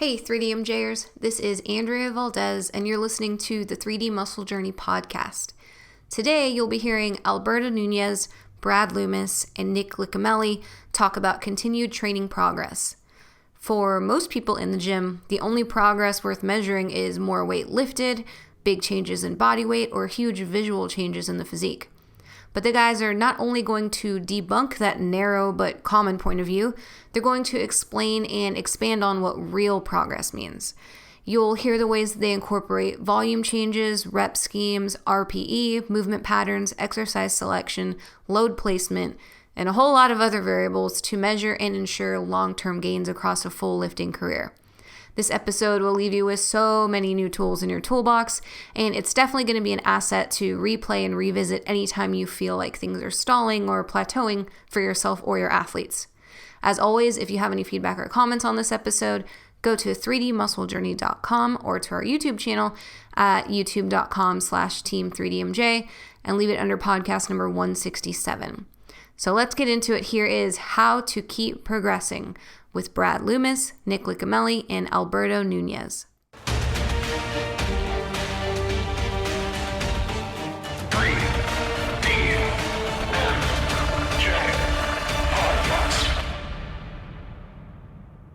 Hey 3DMJers, this is Andrea Valdez and you're listening to the 3D Muscle Journey podcast. Today you'll be hearing Alberto Nunez, Brad Loomis, and Nick Licamelli talk about continued training progress. For most people in the gym, the only progress worth measuring is more weight lifted, big changes in body weight, or huge visual changes in the physique. But the guys are not only going to debunk that narrow but common point of view, they're going to explain and expand on what real progress means. You'll hear the ways they incorporate volume changes, rep schemes, RPE, movement patterns, exercise selection, load placement, and a whole lot of other variables to measure and ensure long-term gains across a full lifting career. This episode will leave you with so many new tools in your toolbox, and it's definitely going to be an asset to replay and revisit anytime you feel like things are stalling or plateauing for yourself or your athletes. As always, if you have any feedback or comments on this episode, go to 3dmusclejourney.com or to our YouTube channel at youtube.com/team3dmj and leave it under podcast number 167. So let's get into it. Here is How to Keep Progressing with Brad Loomis, Nick Licamelli, and Alberto Nunez.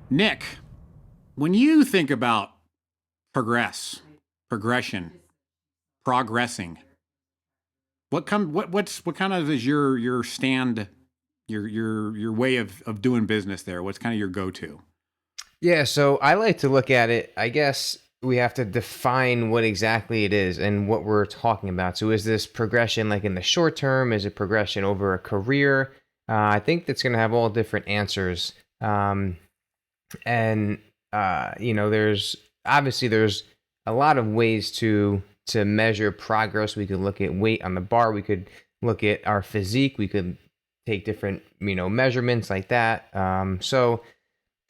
Nick, when you think about progression, progressing, what kind of is your stand, your way of doing business there? What's kind of your go-to? Yeah, so I like to look at it, I guess we have to define what exactly it is and what we're talking about. So is this progression like in the short term? Is it progression over a career? I think that's going to have all different answers. There's a lot of ways to measure progress. We could look at weight on the bar. We could look at our physique. We could take different, measurements like that. I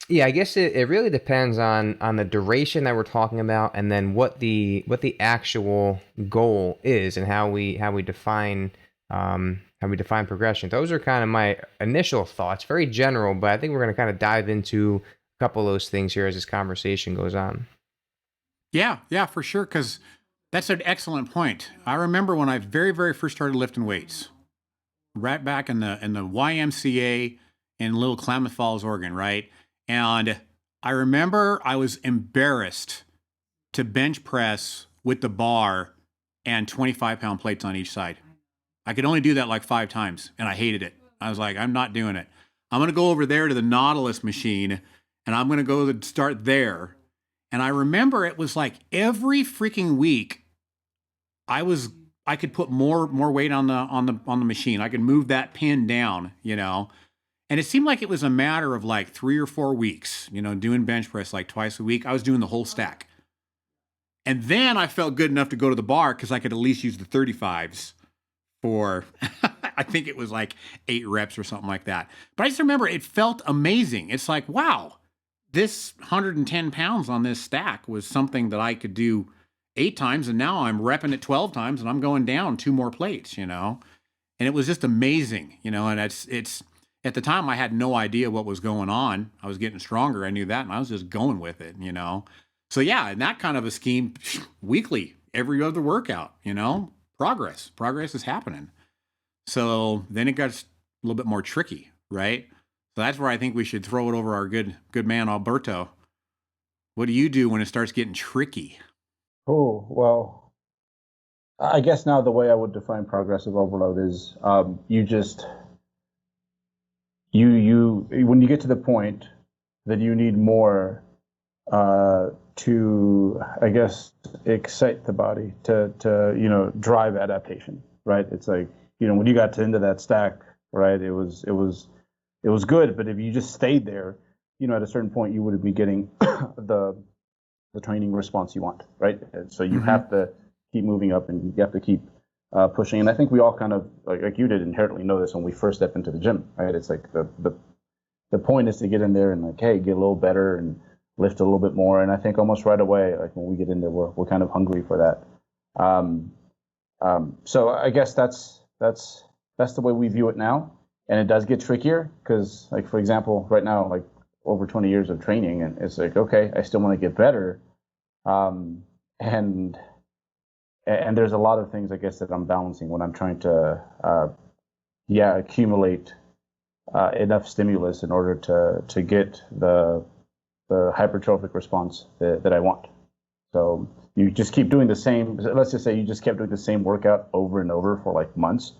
guess it really depends on the duration that we're talking about, and then what the actual goal is, and how we define progression. Those are kind of my initial thoughts, very general, but I think we're going to kind of dive into a couple of those things here as this conversation goes on. Yeah, for sure. Because that's an excellent point. I remember when I very, very first started lifting weights, right back in the YMCA in Little Klamath Falls, Oregon, right? And I remember I was embarrassed to bench press with the bar and 25-pound plates on each side. I could only do that like 5 times, and I hated it. I was like, I'm not doing it. I'm going to go over there to the Nautilus machine, and I'm going to go start there. And I remember it was like every freaking week, I could put more weight on the machine. I could move that pin down, And it seemed like it was a matter of like 3 or 4 weeks, doing bench press like twice a week. I was doing the whole stack. And then I felt good enough to go to the bar because I could at least use the 35s for, I think it was like 8 reps or something like that. But I just remember it felt amazing. It's like, wow, this 110 pounds on this stack was something that I could do 8 times, and now I'm repping it 12 times, and I'm going down 2 more plates, And it was just amazing, and it's at the time I had no idea what was going on. I was getting stronger. I knew that, and I was just going with it, So yeah, in that kind of a scheme, weekly, every other workout, progress is happening. So then it got a little bit more tricky, right? So that's where I think we should throw it over our good man, Alberto. What do you do when it starts getting tricky? Oh, well, I guess now the way I would define progressive overload is when you get to the point that you need more to, I guess, excite the body to drive adaptation, right? It's like, when you got to the end of that stack, right, it was good, but if you just stayed there, at a certain point you wouldn't be getting the training response you want, right? And so you have to keep moving up, and you have to keep pushing. And I think we all kind of, like you did, inherently know this when we first step into the gym, right? It's like the point is to get in there and like, hey, get a little better and lift a little bit more. And I think almost right away, like when we get in there, we're kind of hungry for that. So I guess that's the way we view it now. And it does get trickier because, like, for example, right now, like over 20 years of training, and it's like, okay, I still want to get better. Um, and there's a lot of things, I guess, that I'm balancing when I'm trying to, accumulate enough stimulus in order to get the hypertrophic response that I want. So you just keep doing the same. Let's just say you just kept doing the same workout over and over for like months.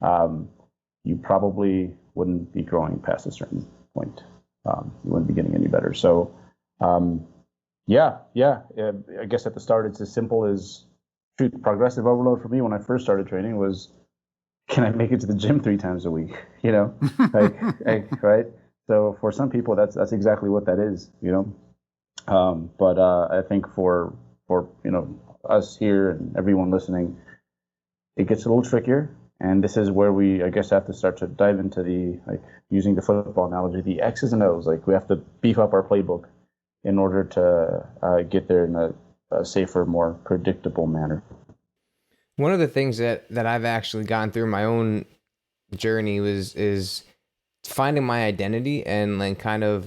You probably wouldn't be growing past a certain point. You wouldn't be getting any better. So, I guess at the start it's as simple as, shoot, progressive overload for me when I first started training was, can I make it to the gym 3 times a week? You know, right? So for some people, that's exactly what that is. You know, but I think for us here and everyone listening, it gets a little trickier. And this is where we, I guess, have to start to dive into the, like, using the football analogy, the X's and O's. Like, we have to beef up our playbook in order to get there in a safer, more predictable manner. One of the things that I've actually gone through my own journey is finding my identity and like kind of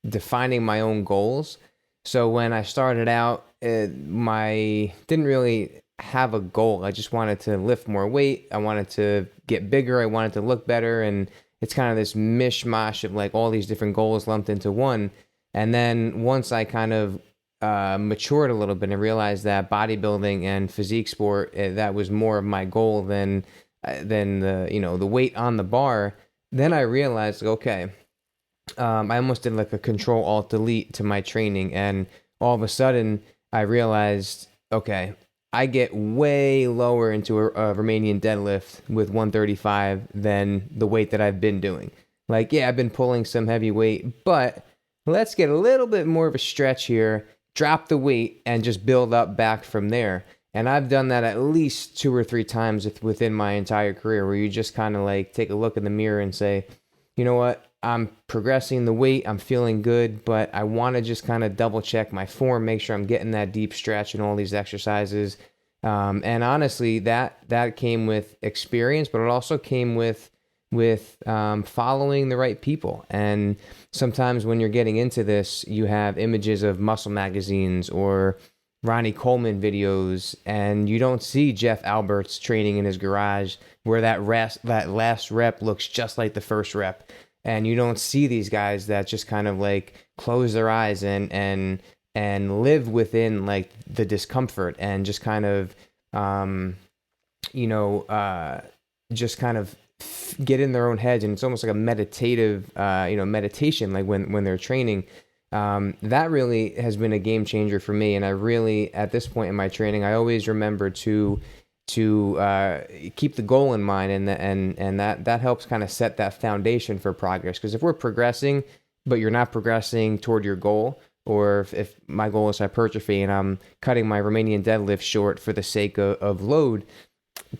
defining my own goals. So when I started out, didn't really have a goal. I just wanted to lift more weight. I wanted to get bigger. I wanted to look better. And it's kind of this mishmash of like all these different goals lumped into one. And then once I kind of matured a little bit and realized that bodybuilding and physique sport, that was more of my goal than the weight on the bar, then I realized, okay, I almost did like a Control-Alt-Delete to my training. And all of a sudden I realized, okay, I get way lower into a Romanian deadlift with 135 than the weight that I've been doing. Like, yeah, I've been pulling some heavy weight, but let's get a little bit more of a stretch here, drop the weight, and just build up back from there. And I've done that at least 2 or 3 times within my entire career, where you just kind of like take a look in the mirror and say, you know what, I'm progressing the weight, I'm feeling good, but I want to just kind of double check my form, make sure I'm getting that deep stretch and all these exercises. And honestly, that came with experience, but it also came with following the right people. And sometimes when you're getting into this, you have images of muscle magazines or Ronnie Coleman videos, and you don't see Jeff Albert's training in his garage where that last rep looks just like the first rep. And you don't see these guys that just kind of like close their eyes and live within like the discomfort and just kind of, just kind of get in their own heads. And it's almost like a meditative, meditation, like when they're training. That really has been a game changer for me. And I really, at this point in my training, I always remember to keep the goal in mind, and that helps kind of set that foundation for progress. Because if we're progressing, but you're not progressing toward your goal, or if my goal is hypertrophy and I'm cutting my Romanian deadlift short for the sake of load,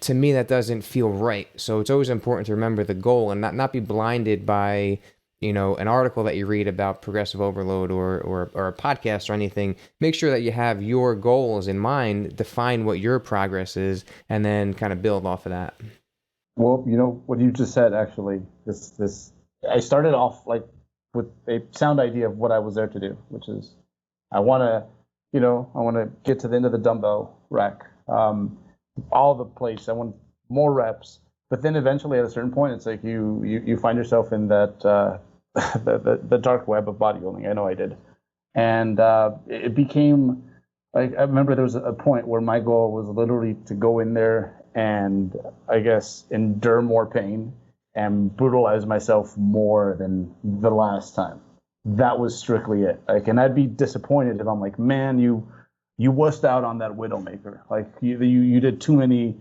to me that doesn't feel right. So it's always important to remember the goal and not be blinded by an article that you read about progressive overload or a podcast or anything. Make sure that you have your goals in mind, define what your progress is, and then kind of build off of that. Well, what you just said, actually, this I started off like with a sound idea of what I was there to do, which is I want to get to the end of the dumbbell rack, all the plates. I want more reps. But then eventually at a certain point, it's like you find yourself in that the dark web of bodybuilding. I know I did. And it became like, I remember there was a point where my goal was literally to go in there and, I guess, endure more pain and brutalize myself more than the last time. That was strictly it. Like, and I'd be disappointed if I'm like, man, you wussed out on that Widowmaker. Like you did too many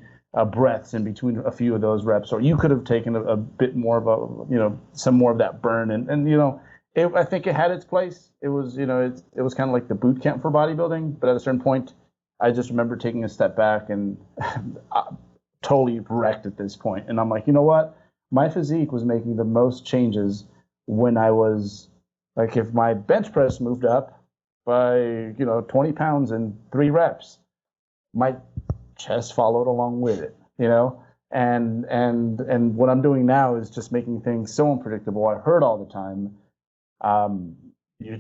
breaths in between a few of those reps, or you could have taken a bit more of some more of that burn. And I think it had its place. It was, it was kind of like the boot camp for bodybuilding. But at a certain point, I just remember taking a step back and totally wrecked at this point. And I'm like, you know what? My physique was making the most changes when I was like, if my bench press moved up by 20 pounds in 3 reps, my chest followed along with it, and what I'm doing now is just making things so unpredictable. I hurt all the time, You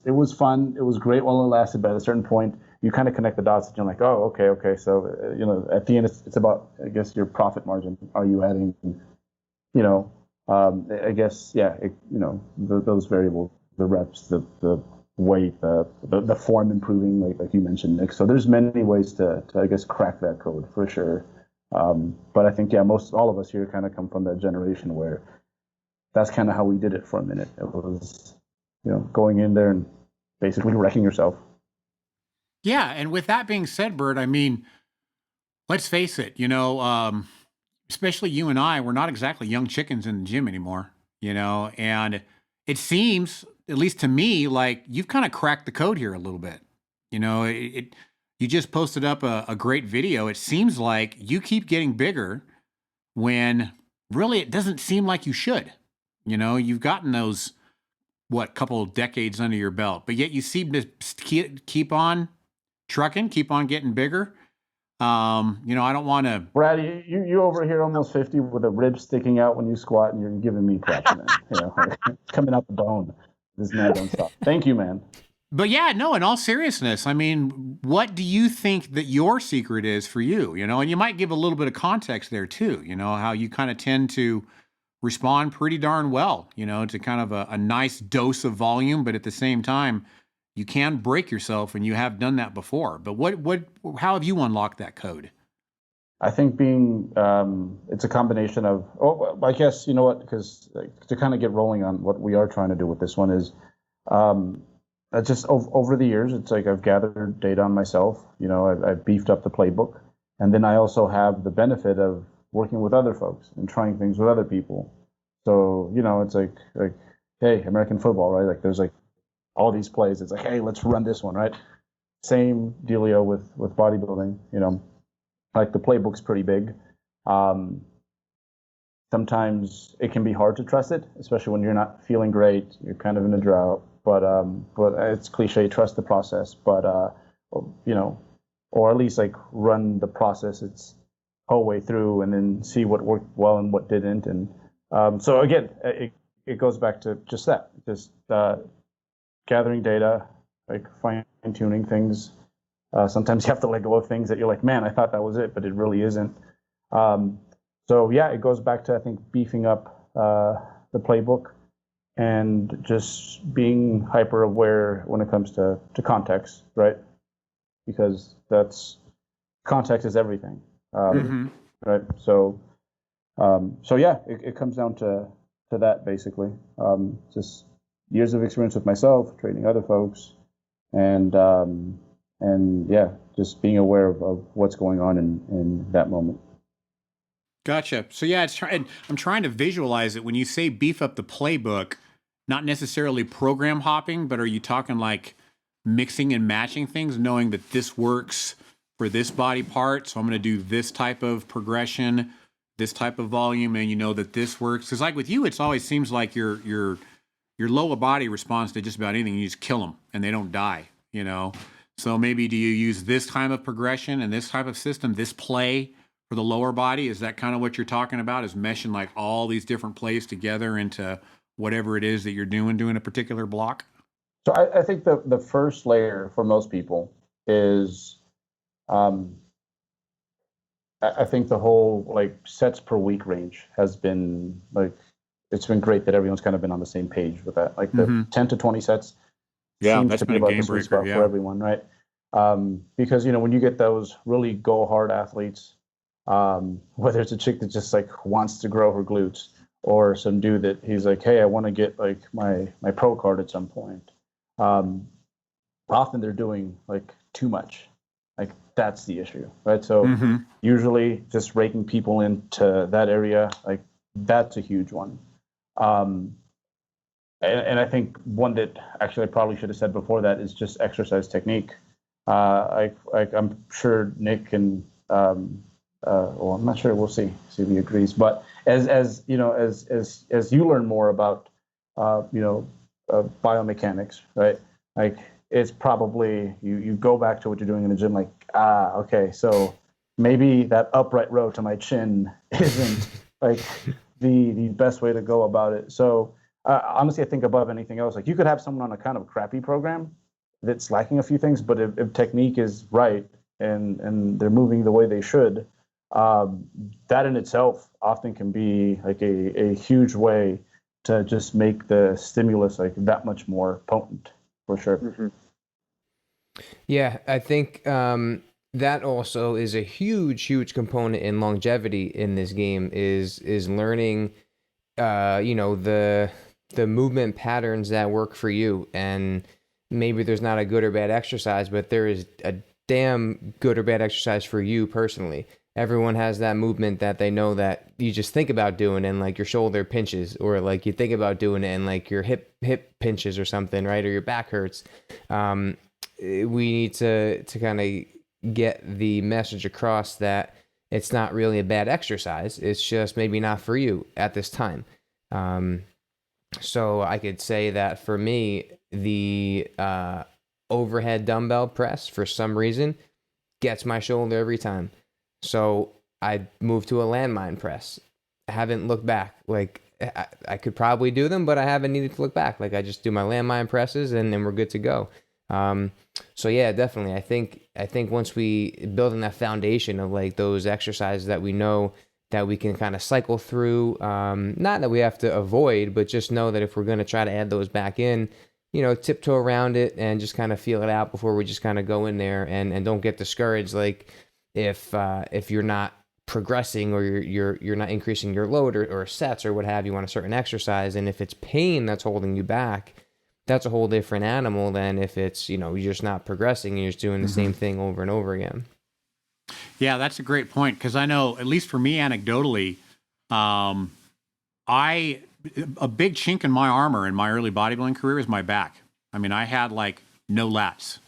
it was fun. It was great while it lasted. But at a certain point, you kind of connect the dots and you're like, oh, okay. So, at the end, it's about, I guess, your profit margin. Are you adding, I guess, yeah, those variables, the reps, the weight, the form improving, like you mentioned, Nick. So there's many ways to I guess, crack that code for sure. But I think, yeah, all of us here kind of come from that generation where that's kind of how we did it for a minute. It was, going in there and basically wrecking yourself. Yeah. And with that being said, Bert, I mean, let's face it, especially you and I, we're not exactly young chickens in the gym anymore, and it seems, at least to me, like you've kind of cracked the code here a little bit. You just posted up a great video. It seems like you keep getting bigger when really it doesn't seem like you should. You've gotten those, couple of decades under your belt, but yet you seem to keep on trucking, keep on getting bigger. I don't want to. Brad, you over here almost 50 with a rib sticking out when you squat, and you're giving me crap, man. Coming out the bone. This man don't stop. Thank you, man. But yeah, no, in all seriousness, I mean, what do you think that your secret is for you? And you might give a little bit of context there too, how you kind of tend to respond pretty darn well, to kind of a nice dose of volume, but at the same time, you can break yourself, and you have done that before. But how have you unlocked that code? I think it's a combination of, I guess, you know what, because to kind of get rolling on what we are trying to do with this one is, just over the years, it's like I've gathered data on myself, I've beefed up the playbook. And then I also have the benefit of working with other folks and trying things with other people. So, it's like, hey, American football, right? Like there's like all these plays. It's like, hey, let's run this one, right? Same dealio with bodybuilding, like the playbook's pretty big. Sometimes it can be hard to trust it, especially when you're not feeling great, you're kind of in a drought, but it's cliche, trust the process, but, or at least like run the process its whole way through and then see what worked well and what didn't. And so again, it goes back to just that, gathering data, like fine tuning things. Sometimes you have to let go of things that you're like, man, I thought that was it, but it really isn't. So yeah, it goes back to, I think, beefing up the playbook and just being hyper aware when it comes to context, right? Because context is everything, right? So yeah, it comes down to that basically. Just years of experience with myself, training other folks, and yeah, just being aware of what's going on in that moment. Gotcha. So yeah, I'm trying to visualize it. When you say beef up the playbook, not necessarily program hopping, but are you talking like mixing and matching things, knowing that this works for this body part, so I'm going to do this type of progression, this type of volume, and that this works? Because like with you, it always seems like your lower body responds to just about anything. You just kill them and they don't die. So maybe do you use this type of progression and this type of system, this play for the lower body? Is that kind of what you're talking about, is meshing like all these different plays together into whatever it is that you're doing a particular block? So I think the first layer for most people is, I think the whole like sets per week range has been like, it's been great that everyone's kind of been on the same page with that. Like the 10 to 20 sets. Yeah, seems that's to been be a about game the sweet breaker. spot for everyone, right? Because when you get those really go hard athletes, whether it's a chick that just like wants to grow her glutes, or some dude that he's like, hey, I want to get like my pro card at some point. Often they're doing like too much. Like that's the issue, right? So usually just raking people into that area, like that's a huge one. And I think one that actually I probably should have said before that is just exercise technique. I'm sure Nick and well, I'm not sure. We'll see if he agrees. But as you learn more about biomechanics, right? Like it's probably you go back to what you're doing in the gym. Like okay, so maybe that upright row to my chin isn't like the best way to go about it. So honestly, I think above anything else, like you could have someone on a kind of crappy program that's lacking a few things, but if technique is right and they're moving the way they should, that in itself often can be like a huge way to just make the stimulus like that much more potent, for sure. Mm-hmm. Yeah, I think that also is a huge component in longevity in this game is learning, the movement patterns that work for you. And maybe there's not a good or bad exercise, but there is a damn good or bad exercise for you personally. Everyone has that movement that they know that you just think about doing and like your shoulder pinches, or like you think about doing it and like your hip pinches or something, right? Or your back hurts. We need to kind of get the message across that it's not really a bad exercise. It's just maybe not for you at this time. So I could say that for me, the overhead dumbbell press, for some reason, gets my shoulder every time. So I moved to a landmine press. I haven't looked back. Like I could probably do them, but I haven't needed to look back. Like I just do my landmine presses and then we're good to go. So yeah, definitely. I think once we build in that foundation of like those exercises that we know that we can kind of cycle through, not that we have to avoid, but just know that if we're going to try to add those back in, tiptoe around it and just kind of feel it out before we just kind of go in there, and don't get discouraged. Like if you're not progressing, or you're not increasing your load or sets or what have you on a certain exercise, and if it's pain that's holding you back, that's a whole different animal than if it's, you're just not progressing and you're just doing the same thing over and over again. Yeah, that's a great point, because I know, at least for me anecdotally, a big chink in my armor in my early bodybuilding career is my back. I mean, I had like no lats,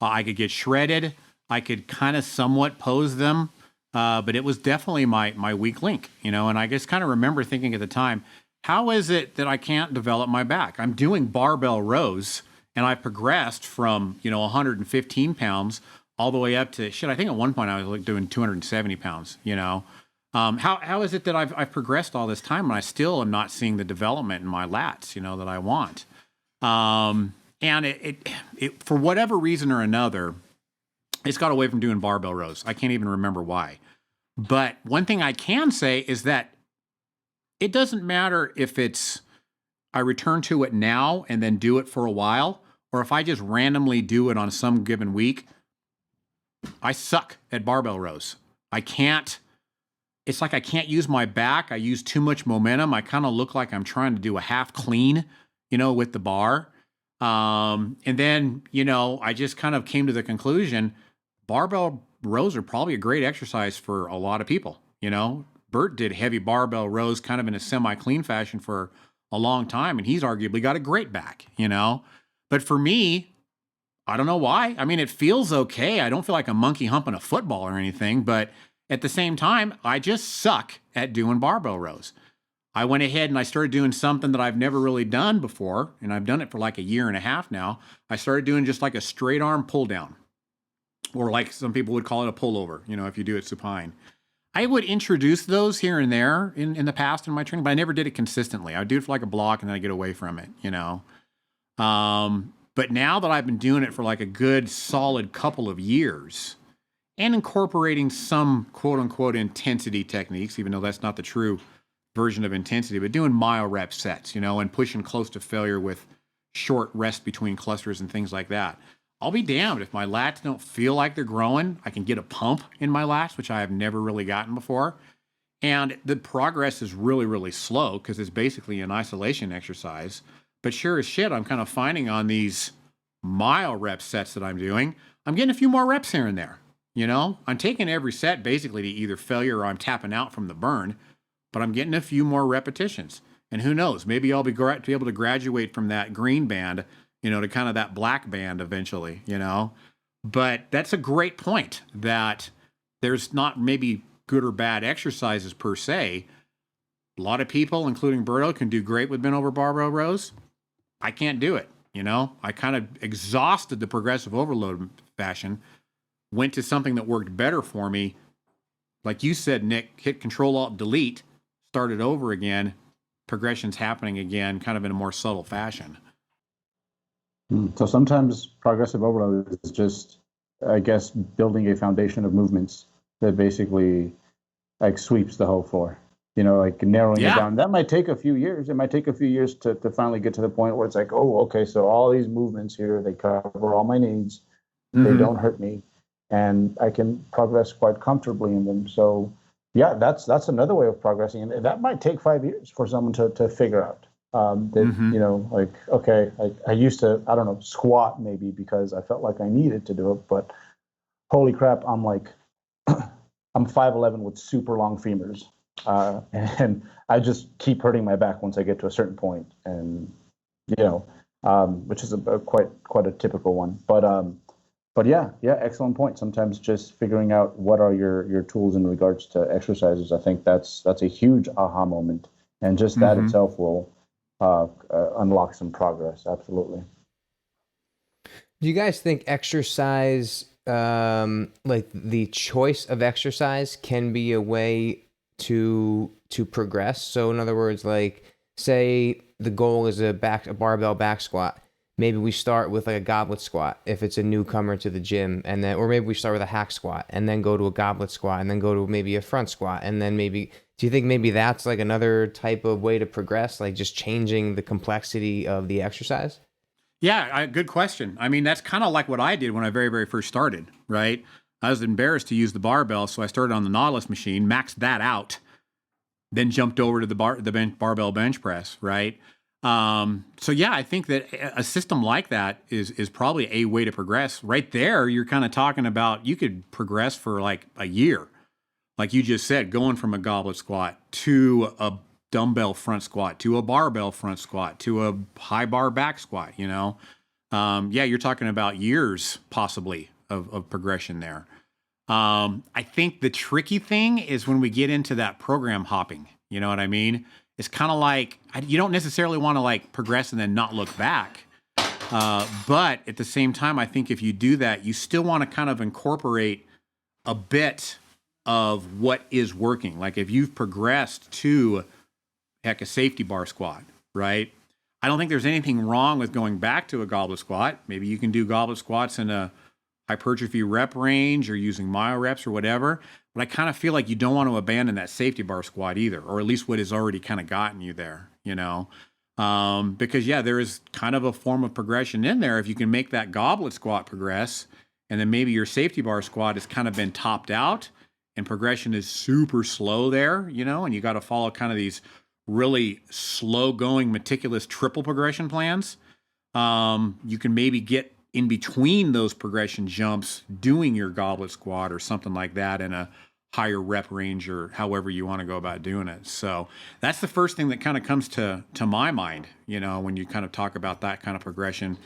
I could get shredded. I could kind of somewhat pose them, but it was definitely my weak link, and I just kind of remember thinking at the time, how is it that I can't develop my back? I'm doing barbell rows, and I've progressed from, 115 pounds all the way up to, I think at one point I was like doing 270 pounds, how is it that I've progressed all this time and I still am not seeing the development in my lats, that I want? And it for whatever reason or another, it's got away from doing barbell rows. I can't even remember why. But one thing I can say is that it doesn't matter if it's I return to it now and then do it for a while, or if I just randomly do it on some given week. I suck at barbell rows. It's like I can't use my back. I use too much momentum. I kind of look like I'm trying to do a half clean, with the bar. And then, I just kind of came to the conclusion, barbell rows are probably a great exercise for a lot of people. Bert did heavy barbell rows kind of in a semi-clean fashion for a long time, and he's arguably got a great back, But for me, I don't know why. I mean, it feels okay. I don't feel like a monkey humping a football or anything, but at the same time, I just suck at doing barbell rows. I went ahead and I started doing something that I've never really done before, and I've done it for like a year and a half now. I started doing just like a straight arm pull down, or like some people would call it a pullover, if you do it supine. I would introduce those here and there in the past in my training, but I never did it consistently. I would do it for like a block and then I get away from it, But now that I've been doing it for like a good solid couple of years and incorporating some quote unquote intensity techniques, even though that's not the true version of intensity, but doing mile rep sets, and pushing close to failure with short rest between clusters and things like that. I'll be damned if my lats don't feel like they're growing. I can get a pump in my lats, which I have never really gotten before. And the progress is really, really slow because it's basically an isolation exercise. But sure as shit, I'm kind of finding on these mile rep sets that I'm doing, I'm getting a few more reps here and there. I'm taking every set basically to either failure or I'm tapping out from the burn, but I'm getting a few more repetitions. And who knows, maybe I'll be able to graduate from that green band, to kind of that black band eventually, But that's a great point that there's not maybe good or bad exercises per se. A lot of people, including Berto, can do great with bent over barbell rows. I can't do it. I kind of exhausted the progressive overload fashion, went to something that worked better for me. Like you said, Nick, hit Control-Alt-Delete, started over again. progression's happening again, kind of in a more subtle fashion. So sometimes progressive overload is just, I guess, building a foundation of movements that basically like sweeps the whole floor, like narrowing it down. That might take a few years. It might take a few years to finally get to the point where it's like, oh, okay, so all these movements here, they cover all my needs. They don't hurt me, and I can progress quite comfortably in them. So yeah, that's another way of progressing. And that might take 5 years for someone to figure out. Like, okay, I used to, I don't know, squat maybe because I felt like I needed to do it, but holy crap, I'm like, I'm 5'11" with super long femurs. And I just keep hurting my back once I get to a certain point, and, which is quite a typical one. But yeah, excellent point. Sometimes just figuring out what are your tools in regards to exercises, I think that's a huge aha moment. And just that itself will unlock some progress. Absolutely. Do you guys think exercise, like the choice of exercise, can be a way to progress? So in other words, like say the goal is a barbell back squat. Maybe we start with like a goblet squat if it's a newcomer to the gym, and then, or maybe we start with a hack squat and then go to a goblet squat and then go to maybe a front squat, and then maybe. Do you think maybe that's like another type of way to progress, like just changing the complexity of the exercise? Yeah, good question. I mean, that's kind of like what I did when I very, very first started, right? I was embarrassed to use the barbell, so I started on the Nautilus machine, maxed that out, then jumped over to the barbell bench press, right? So yeah, I think that a system like that is probably a way to progress. Right there, you're kind of talking about, you could progress for like a year. Like you just said, going from a goblet squat to a dumbbell front squat, to a barbell front squat, to a high bar back squat, you're talking about years possibly of progression there. I think the tricky thing is when we get into that program hopping, you know what I mean? It's kind of like, you don't necessarily want to like progress and then not look back. But at the same time, I think if you do that, you still want to kind of incorporate a bit of what is working. Like if you've progressed to a safety bar squat, right? I don't think there's anything wrong with going back to a goblet squat. Maybe you can do goblet squats in a hypertrophy rep range or using myo reps or whatever. But I kind of feel like you don't want to abandon that safety bar squat either, or at least what has already kind of gotten you there, because there is kind of a form of progression in there. If you can make that goblet squat progress, and then maybe your safety bar squat has kind of been topped out, and progression is super slow there, and you got to follow kind of these really slow going, meticulous triple progression plans. You can maybe get in between those progression jumps doing your goblet squat or something like that in a higher rep range, or however you want to go about doing it. So that's the first thing that kind of comes to my mind, when you kind of talk about that kind of progression.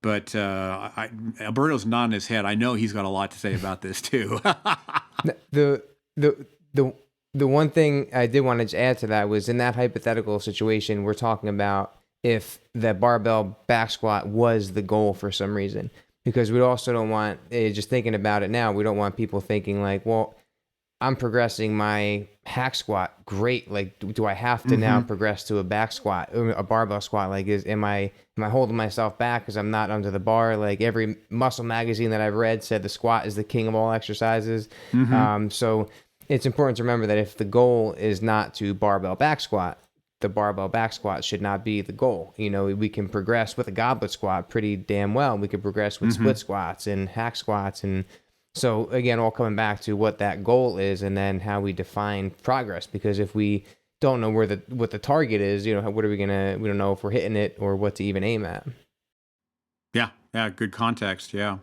But Alberto's nodding his head. I know he's got a lot to say about this too. The one thing I did want to add to that was, in that hypothetical situation, we're talking about if the barbell back squat was the goal for some reason, because we also don't want, just thinking about it now, we don't want people thinking like, well, I'm progressing my hack squat. Great. Like, do I have to now progress to a back squat, or a barbell squat? Like, am I holding myself back because I'm not under the bar? Like, every muscle magazine that I've read said the squat is the king of all exercises. So it's important to remember that if the goal is not to barbell back squat, the barbell back squat should not be the goal. We can progress with a goblet squat pretty damn well. We could progress with split squats and hack squats. And so again, all coming back to what that goal is, and then how we define progress. Because if we don't know what the target is, what are we don't know if we're hitting it or what to even aim at. Yeah. Good context. Yeah.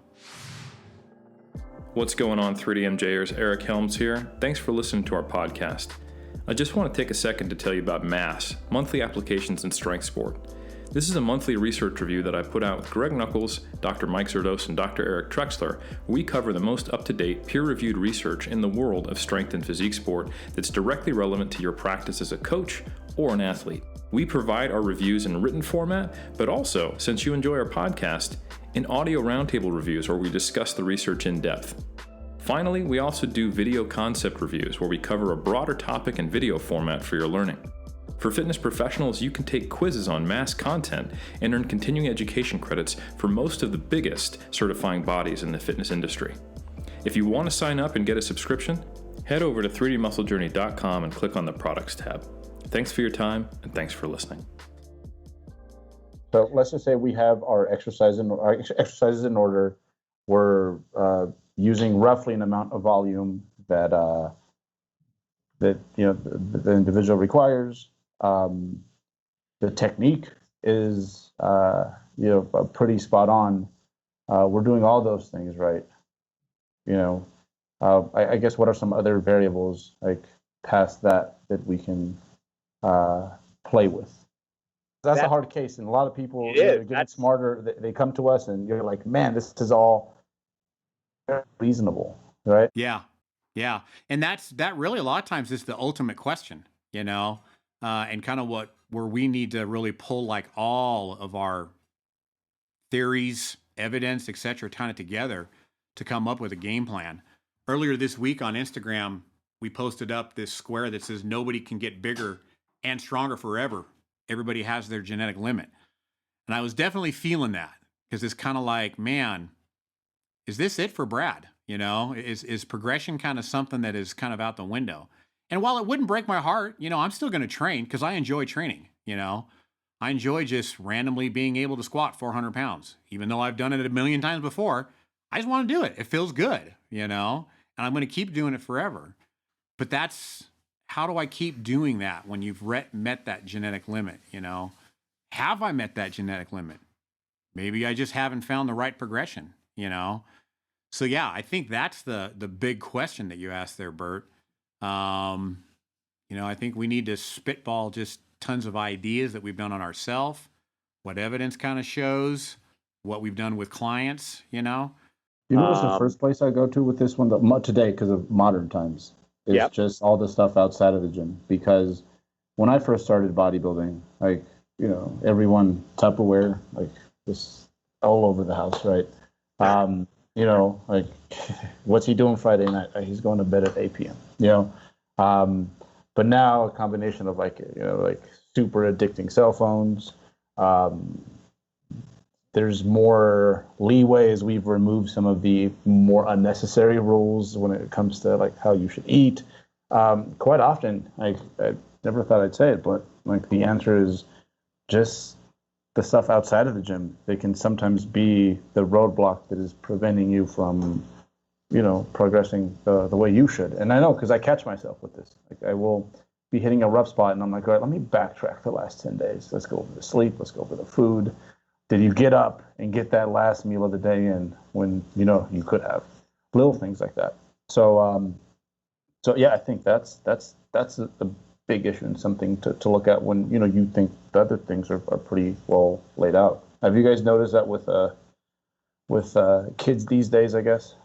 What's going on, 3DMJers? Eric Helms here. Thanks for listening to our podcast. I just want to take a second to tell you about MASS, Monthly Applications in Strength Sport. This is a monthly research review that I put out with Greg Nuckols, Dr. Mike Zerdos, and Dr. Eric Trexler, where we cover the most up-to-date, peer-reviewed research in the world of strength and physique sport that's directly relevant to your practice as a coach or an athlete. We provide our reviews in written format, but also, since you enjoy our podcast, in audio roundtable reviews where we discuss the research in depth. Finally, we also do video concept reviews where we cover a broader topic in video format for your learning. For fitness professionals, you can take quizzes on mass content and earn continuing education credits for most of the biggest certifying bodies in the fitness industry. If you want to sign up and get a subscription, head over to 3dmusclejourney.com and click on the Products tab. Thanks for your time, and thanks for listening. So let's just say we have our exercises in order. We're using roughly an amount of volume that the individual requires. The technique is pretty spot on. We're doing all those things right. I guess what are some other variables like past that we can play with? That's a hard case, and a lot of people getting smarter. They come to us, and you're like, man, this is all reasonable, right? Yeah. And that really a lot of times is the ultimate question, and kind of where we need to really pull like all of our theories, evidence, etc., tie it together to come up with a game plan. Earlier this week on Instagram, we posted up this square that says nobody can get bigger and stronger forever. Everybody has their genetic limit. And I was definitely feeling that because it's kind of like, man, is this it for Brad? Is progression kind of something that is kind of out the window? And while it wouldn't break my heart, I'm still going to train because I enjoy training. I enjoy just randomly being able to squat 400 pounds, even though I've done it a million times before. I just want to do it. It feels good, and I'm going to keep doing it forever. But that's, how do I keep doing that when you've met that genetic limit? Have I met that genetic limit? Maybe I just haven't found the right progression, So yeah, I think that's the big question that you asked there, Bert. I think we need to spitball just tons of ideas that we've done on ourselves, what evidence kind of shows, what we've done with clients, what's the first place I go to with this one today because of modern times? It's just all the stuff outside of the gym. Because when I first started bodybuilding, everyone Tupperware, just all over the house, right? What's he doing Friday night? He's going to bed at 8 p.m. But now a combination of super addicting cell phones. There's more leeway as we've removed some of the more unnecessary rules when it comes to how you should eat. Quite often, I never thought I'd say it, but the answer is just the stuff outside of the gym. They can sometimes be the roadblock that is preventing you from, progressing the way you should. And I know because I catch myself with this. I will be hitting a rough spot, and I'm like, all right, let me backtrack the last 10 days. Let's go over the sleep. Let's go over the food. Did you get up and get that last meal of the day in when you could have? Little things like that. So yeah, I think that's a big issue and something to look at when you think the other things are pretty well laid out. Have you guys noticed that with kids these days? I guess.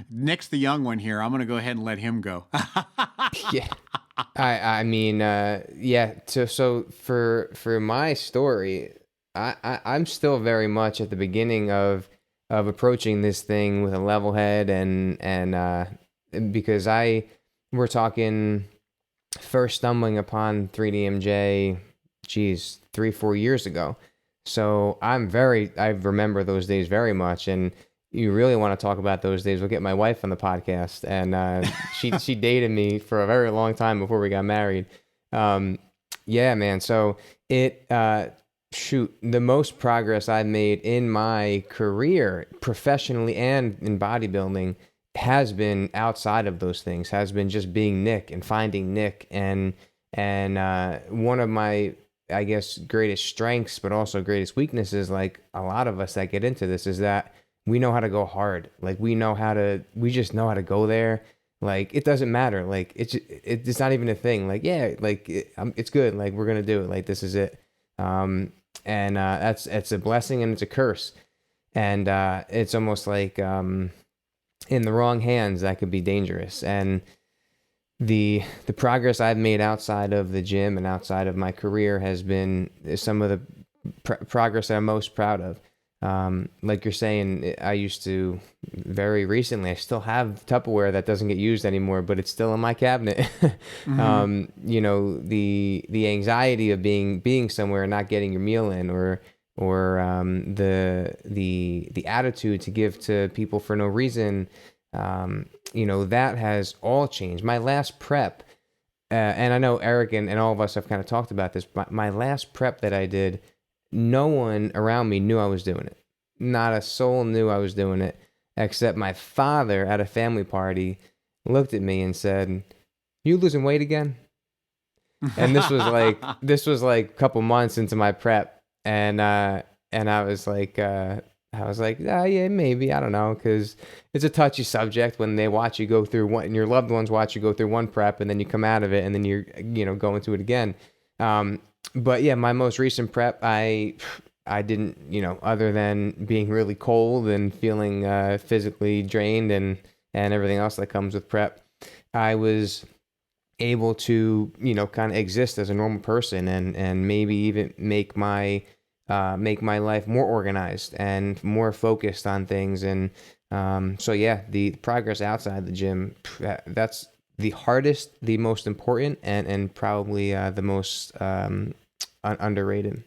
Nick's the young one here. I'm going to go ahead and let him go. Yeah. I mean, yeah. So for my story, I'm still very much at the beginning of approaching this thing with a level head and because we're talking first stumbling upon 3DMJ, 3-4 years ago. So I remember those days very much. And you really want to talk about those days, we'll get my wife on the podcast. And she dated me for a very long time before we got married. Yeah, man. So the most progress I've made in my career, professionally and in bodybuilding, has been outside of those things, has been just being Nick and finding Nick. And one of my, I guess, greatest strengths, but also greatest weaknesses, like a lot of us that get into this, is that we know how to go hard. We just know how to go there. It doesn't matter. It's not even a thing. It's good. We're going to do it. This is it. And it's a blessing and it's a curse. And it's almost like in the wrong hands, that could be dangerous. And the progress I've made outside of the gym and outside of my career has been some of the progress that I'm most proud of. Like you're saying, I used to very recently, I still have Tupperware that doesn't get used anymore, but it's still in my cabinet. You know, the anxiety of being somewhere and not getting your meal in, or the attitude to give to people for no reason, you know, that has all changed. My last prep, and I know Eric and all of us have kind of talked about this, but my last prep that I did, no one around me knew I was doing it. Not a soul knew I was doing it, except my father at a family party looked at me and said, "You losing weight again?" And this was like a couple months into my prep, and I was like, yeah, maybe, I don't know, because it's a touchy subject when they watch you go through one, and your loved ones watch you go through one prep, and then you come out of it, and then you're, you know, going through it again. But yeah, my most recent prep, I didn't, you know, other than being really cold and feeling physically drained and everything else that comes with prep, I was able to, you know, kind of exist as a normal person and maybe even make my life more organized and more focused on things. And so yeah, the progress outside the gym, that's the hardest, the most important, and probably the most underrated.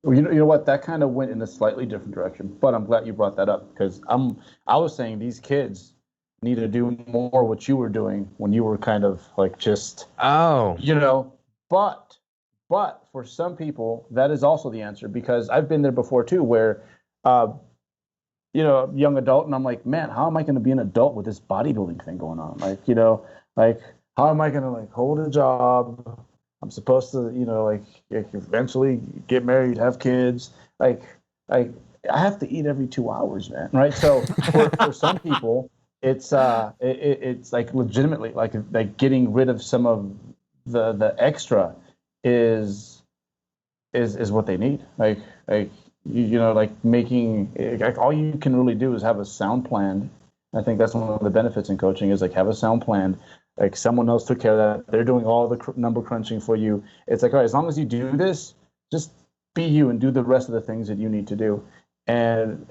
Well, you know what? That kind of went in a slightly different direction, but I'm glad you brought that up because I was saying these kids need to do more what you were doing when you were kind of like just, you know, but for some people that is also the answer, because I've been there before too, where you know, young adult, and I'm like, man, how am I going to be an adult with this bodybuilding thing going on? Like, you know, like how am I going to like hold a job? I'm supposed to, you know, like eventually get married, have kids. Like I have to eat every 2 hours, man. Right. So for some people, it's like legitimately like getting rid of some of the extra is what they need. Like you know, like making like all you can really do is have a sound plan. I think that's one of the benefits in coaching is like have a sound plan. Like someone else took care of that. They're doing all the number crunching for you. It's like, all right, as long as you do this, just be you and do the rest of the things that you need to do. And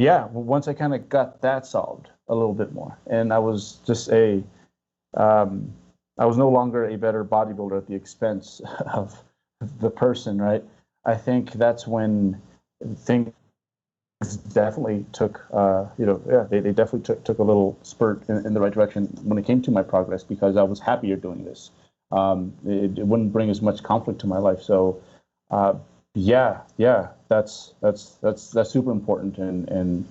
yeah, once I kind of got that solved a little bit more, and I was just I was no longer a better bodybuilder at the expense of the person, right? I think that's when things definitely took, you know, yeah, they definitely took a little spurt in the right direction when it came to my progress, because I was happier doing this. It wouldn't bring as much conflict to my life. So, yeah, that's super important. And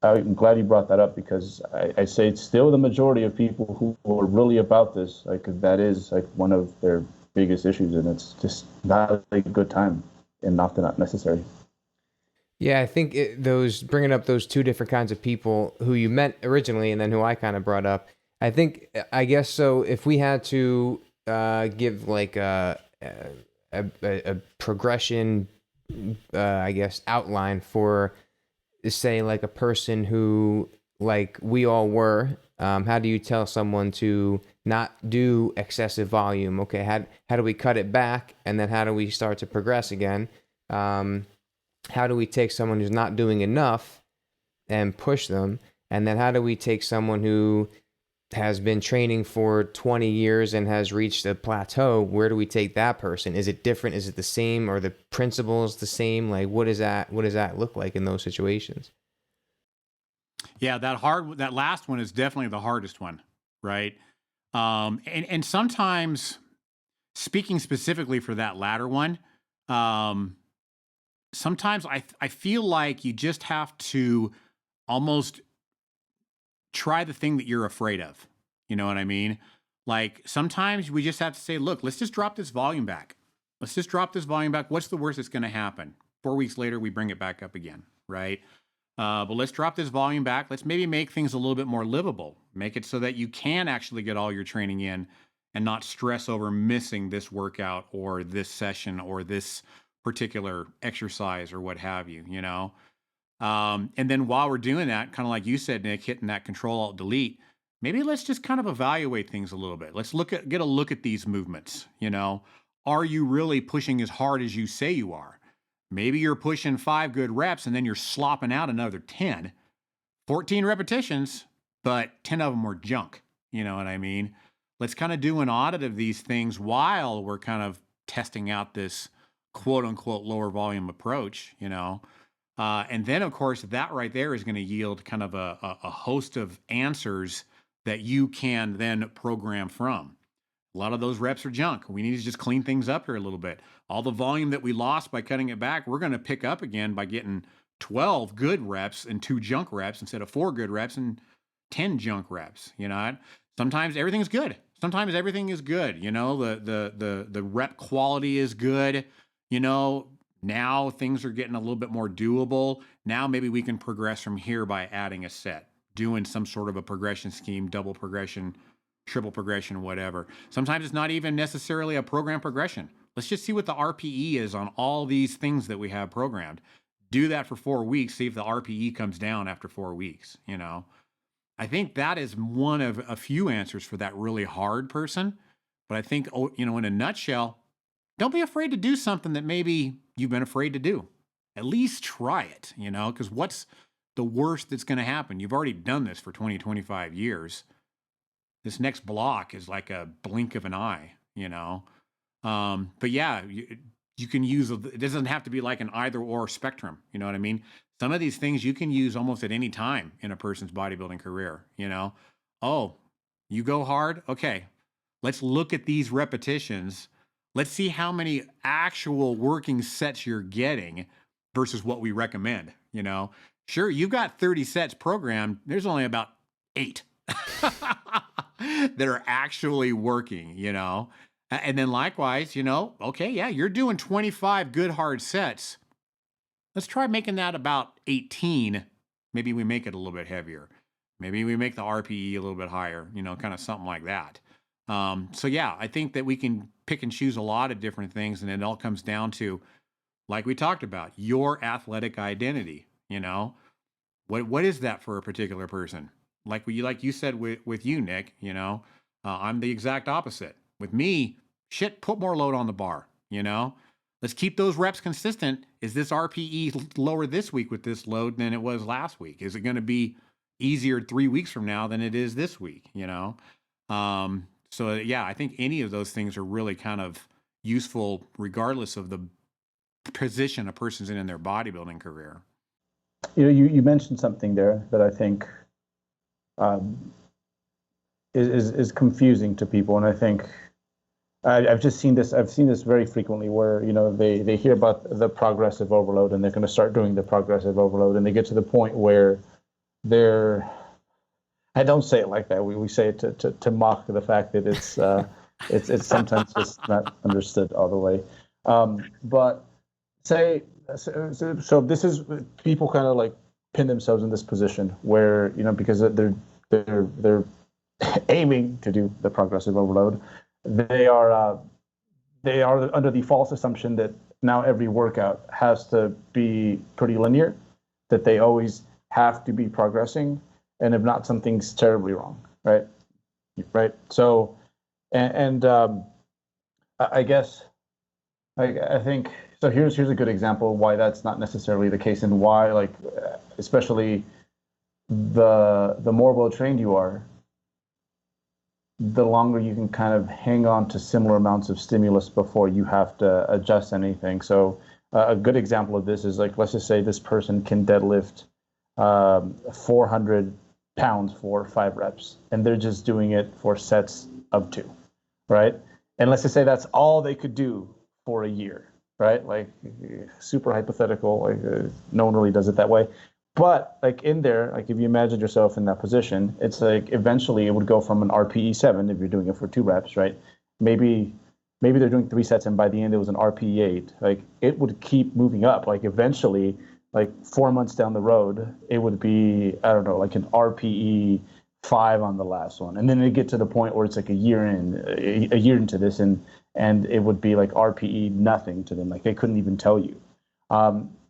I'm glad you brought that up, because I say it's still the majority of people who are really about this. Like that is like one of their biggest issues, and it's just not a good time and often not necessary. Yeah, I think those bringing up those two different kinds of people who you met originally and then who I kind of brought up. I guess so. If we had to give like a progression, I guess outline for, say, like a person who like we all were. How do you tell someone to not do excessive volume? Okay, how do we cut it back, and then how do we start to progress again? How do we take someone who's not doing enough and push them? And then how do we take someone who has been training for 20 years and has reached a plateau? Where do we take that person? Is it different? Is it the same? Are the principles the same? Like, what does that look like in those situations? Yeah, that last one is definitely the hardest one, right? And sometimes, speaking specifically for that latter one, sometimes I feel like you just have to almost try the thing that you're afraid of. You know what I mean? Like sometimes we just have to say, look, let's just drop this volume back. Let's just drop this volume back. What's the worst that's going to happen? 4 weeks later, we bring it back up again, right? But let's drop this volume back. Let's maybe make things a little bit more livable. Make it so that you can actually get all your training in and not stress over missing this workout or this session or this particular exercise or what have you, you know? And then while we're doing that, kind of like you said, Nick, hitting that Control-Alt-Delete, maybe let's just kind of evaluate things a little bit. Let's get a look at these movements, you know? Are you really pushing as hard as you say you are? Maybe you're pushing 5 good reps and then you're slopping out another 10, 14 repetitions, but 10 of them were junk. You know what I mean? Let's kind of do an audit of these things while we're kind of testing out this quote unquote lower volume approach, you know? And then, of course, that right there is going to yield kind of a host of answers that you can then program from. A lot of those reps are junk. We need to just clean things up here a little bit. All the volume that we lost by cutting it back, we're going to pick up again by getting 12 good reps and 2 junk reps instead of 4 good reps and 10 junk reps. You know, sometimes everything's good. Sometimes everything is good. You know, the rep quality is good. You know, now things are getting a little bit more doable. Now maybe we can progress from here by adding a set, doing some sort of a progression scheme, double progression, triple progression, whatever. Sometimes it's not even necessarily a program progression. Let's just see what the RPE is on all these things that we have programmed. Do that for 4 weeks, see if the RPE comes down after 4 weeks, you know. I think that is one of a few answers for that really hard person. But I think, you know, in a nutshell, don't be afraid to do something that maybe you've been afraid to do. At least try it, you know, because what's the worst that's going to happen? You've already done this for 20, 25 years. This next block is like a blink of an eye, you know. But yeah, you can use, it doesn't have to be like an either or spectrum. You know what I mean? Some of these things you can use almost at any time in a person's bodybuilding career, you know. Oh, you go hard? Okay, let's look at these repetitions. Let's see how many actual working sets you're getting versus what we recommend, you know. Sure, you've got 30 sets programmed. There's only about 8 that are actually working, you know. And then likewise, you know, okay, yeah, you're doing 25 good hard sets. Let's try making that about 18. Maybe we make it a little bit heavier. Maybe we make the RPE a little bit higher, you know, kind of something like that. So yeah, I think that we can pick and choose a lot of different things, and it all comes down to, like we talked about, your athletic identity. You know, what is that for a particular person? Like you said with you, Nick. You know, I'm the exact opposite. With me, shit, put more load on the bar. You know, let's keep those reps consistent. Is this RPE lower this week with this load than it was last week? Is it going to be easier 3 weeks from now than it is this week? You know. So yeah, I think any of those things are really kind of useful regardless of the position a person's in their bodybuilding career. You know, you mentioned something there that I think is confusing to people, and I think I've just seen this. I've seen this very frequently, where, you know, they hear about the progressive overload and they're going to start doing the progressive overload, and they get to the point where they're, I don't say it like that. We say it to mock the fact that it's sometimes just not understood all the way. But say so this is, people kind of like pin themselves in this position where, you know, because they're aiming to do the progressive overload, they are under the false assumption that now every workout has to be pretty linear, that they always have to be progressing. And if not, something's terribly wrong, right? Right. So, and I guess I think so. Here's a good example of why that's not necessarily the case, and why, like, especially the more well trained you are, the longer you can kind of hang on to similar amounts of stimulus before you have to adjust anything. So a good example of this is, like, let's just say this person can deadlift 400 pounds for 5 reps, and they're just doing it for sets of 2, right? And let's just say that's all they could do for a year, right? Like, super hypothetical, like no one really does it that way. But like in there, like if you imagine yourself in that position, it's like eventually it would go from an RPE 7 if you're doing it for 2 reps, right? Maybe they're doing 3 sets, and by the end it was an RPE 8. Like, it would keep moving up. Like, eventually, like 4 months down the road, it would be, I don't know, like an RPE 5 on the last one, and then they get to the point where it's like a year into this, and it would be like RPE nothing to them. Like, they couldn't even tell you.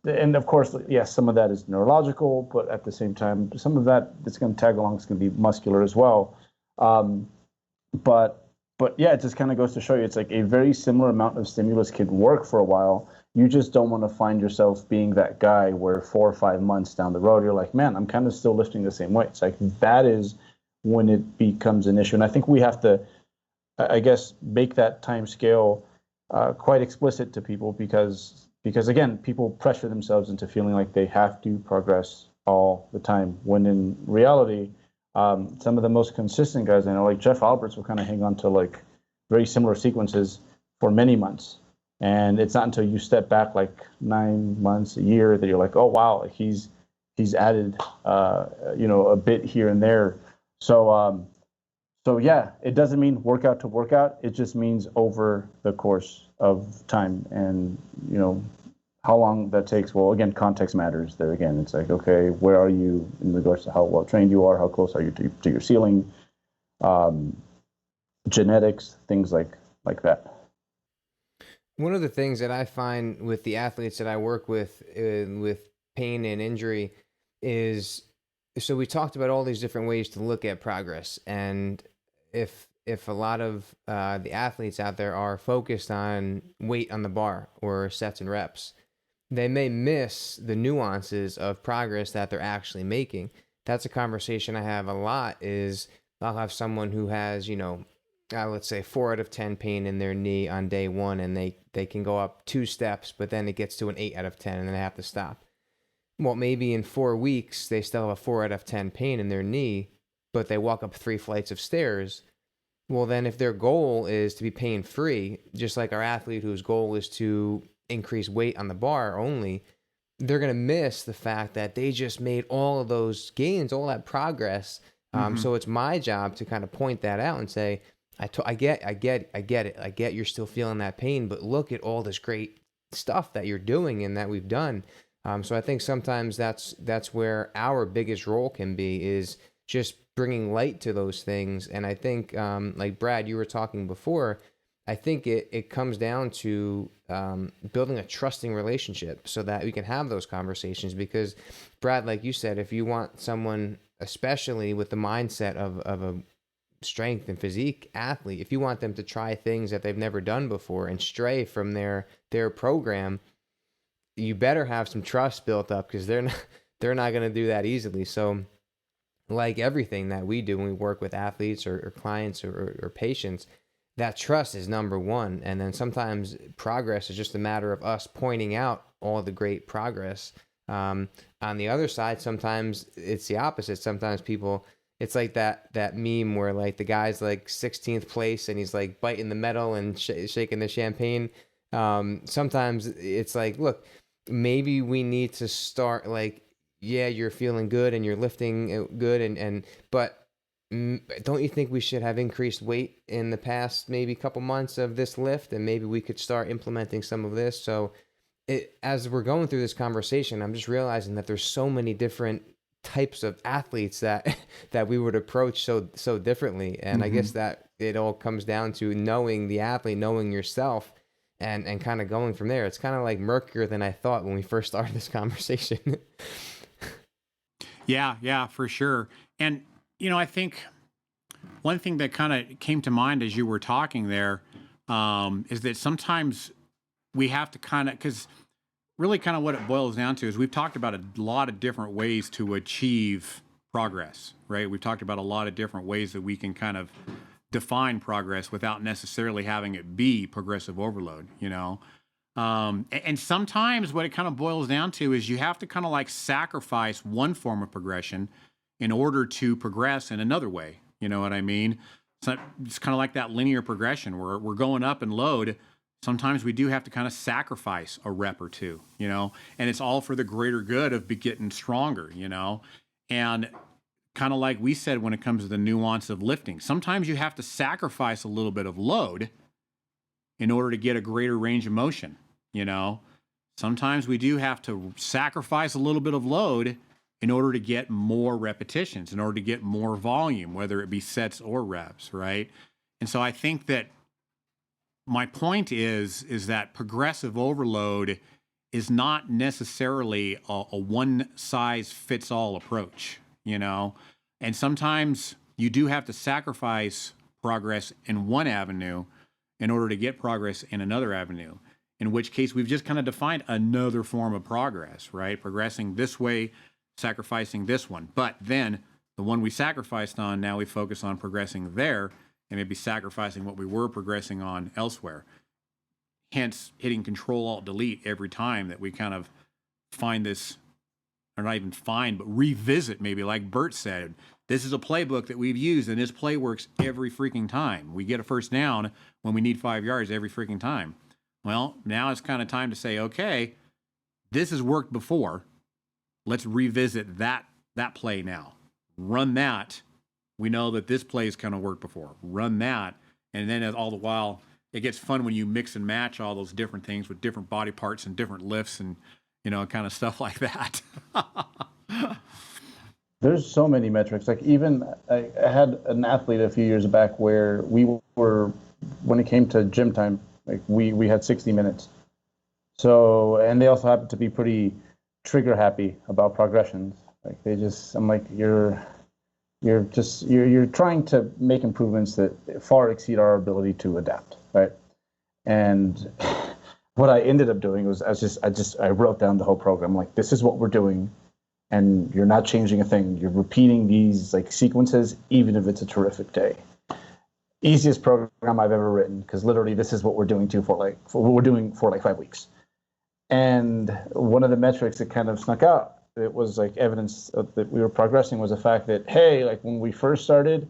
And of course, yes, some of that is neurological, but at the same time, some of that that's going to tag along is going to be muscular as well. But yeah, it just kind of goes to show you, it's like a very similar amount of stimulus can work for a while, You just don't want to find yourself being that guy where 4 or 5 months down the road, you're like, man, I'm kind of still lifting the same weights. Like that is when it becomes an issue. And I think we have to, I guess, make that time scale quite explicit to people because again, people pressure themselves into feeling like they have to progress all the time. When in reality, some of the most consistent guys I know, like Jeff Alberts, will kind of hang on to like very similar sequences for many months. And it's not until you step back like 9 months, a year, that you're like, oh wow, he's added a bit here and there. So yeah, it doesn't mean workout to workout. It just means over the course of time, and how long that takes. Well, again, context matters there. Again, it's like, okay, where are you in regards to how well trained you are? How close are you to your ceiling? Genetics, things like that. One of the things that I find with the athletes that I work with pain and injury is, so we talked about all these different ways to look at progress. And if a lot of the athletes out there are focused on weight on the bar or sets and reps, they may miss the nuances of progress that they're actually making. That's a conversation I have a lot. Is I'll have someone who has, let's say 4 out of 10 pain in their knee on day 1, and they can go up 2 steps, but then it gets to an 8 out of 10 and then they have to stop. Well, maybe in 4 weeks, they still have a 4 out of 10 pain in their knee, but they walk up 3 flights of stairs. Well, then if their goal is to be pain free, just like our athlete whose goal is to increase weight on the bar only, they're going to miss the fact that they just made all of those gains, all that progress. So it's my job to kind of point that out and say, I get it. I get you're still feeling that pain, but look at all this great stuff that you're doing and that we've done. So I think sometimes that's where our biggest role can be, is just bringing light to those things. And I think, like Brad, you were talking before, I think it comes down to building a trusting relationship so that we can have those conversations. Because Brad, like you said, if you want someone, especially with the mindset of a strength and physique athlete, if you want them to try things that they've never done before and stray from their program, you better have some trust built up, because they're not going to do that easily. So like everything that we do when we work with athletes or clients or patients, that trust is number one. And then sometimes progress is just a matter of us pointing out all the great progress. On the other side, sometimes it's the opposite. Sometimes people, it's like that meme where like the guy's like 16th place and he's like biting the metal and shaking the champagne. Sometimes it's like, look, maybe we need to start like, yeah, you're feeling good and you're lifting good, but don't you think we should have increased weight in the past maybe couple months of this lift, and maybe we could start implementing some of this? So as we're going through this conversation, I'm just realizing that there's so many different types of athletes that we would approach so differently. And I guess that it all comes down to knowing the athlete, knowing yourself, and kind of going from there. It's kind of like murkier than I thought when we first started this conversation. Yeah, for sure. And, I think one thing that kind of came to mind as you were talking there is that sometimes we have to because really kind of what it boils down to is we've talked about a lot of different ways to achieve progress, right? We've talked about a lot of different ways that we can kind of define progress without necessarily having it be progressive overload, and sometimes what it kind of boils down to is you have to kind of like sacrifice one form of progression in order to progress in another way. You know what I mean? So it's kind of like that linear progression where we're going up in load. Sometimes we do have to kind of sacrifice a rep or two, and it's all for the greater good of getting stronger, and kind of like we said, when it comes to the nuance of lifting, sometimes you have to sacrifice a little bit of load in order to get a greater range of motion. Sometimes we do have to sacrifice a little bit of load in order to get more repetitions, in order to get more volume, whether it be sets or reps, right? And so I think that my point is that progressive overload is not necessarily a one-size-fits-all approach, And sometimes you do have to sacrifice progress in one avenue in order to get progress in another avenue. in which case we've just kind of defined another form of progress, right? Progressing this way, sacrificing this one. But then the one we sacrificed on, now we focus on progressing there and maybe sacrificing what we were progressing on elsewhere. Hence, hitting Control-Alt-Delete every time that we kind of find this, or not even find, but revisit, maybe like Bert said. This is a playbook that we've used, and this play works every freaking time. We get a first down when we need 5 yards every freaking time. Well, now it's kind of time to say, okay, this has worked before. Let's revisit that play now. Run that. We know that this play has kind of worked before. Run that. And then all the while, it gets fun when you mix and match all those different things with different body parts and different lifts and, kind of stuff like that. There's so many metrics. Like even I had an athlete a few years back where we were, when it came to gym time, like we had 60 minutes. So, and they also happened to be pretty trigger happy about progressions. Like I'm like, you're trying to make improvements that far exceed our ability to adapt, right? And what I ended up doing was I wrote down the whole program. Like, this is what we're doing, and you're not changing a thing. You're repeating these like sequences, even if it's a terrific day. Easiest program I've ever written, because literally this is what we're doing for like 5 weeks. And one of the metrics that kind of snuck out, it was like evidence that we were progressing, was the fact that, hey, like when we first started,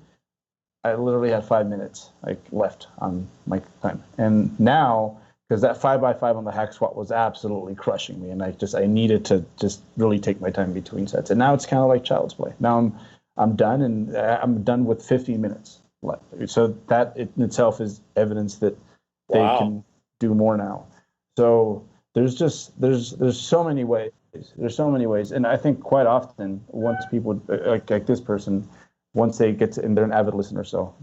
I literally had 5 minutes like left on my time. And now, because that 5x5 on the hack squat was absolutely crushing me, and I needed to just really take my time between sets. And now it's kind of like child's play. Now I'm done, and I'm done with 15 minutes left. So that in itself is evidence that they can do more now. So there's so many ways. There's so many ways, and I think quite often once people like this person, once they get to, and they're an avid listener, so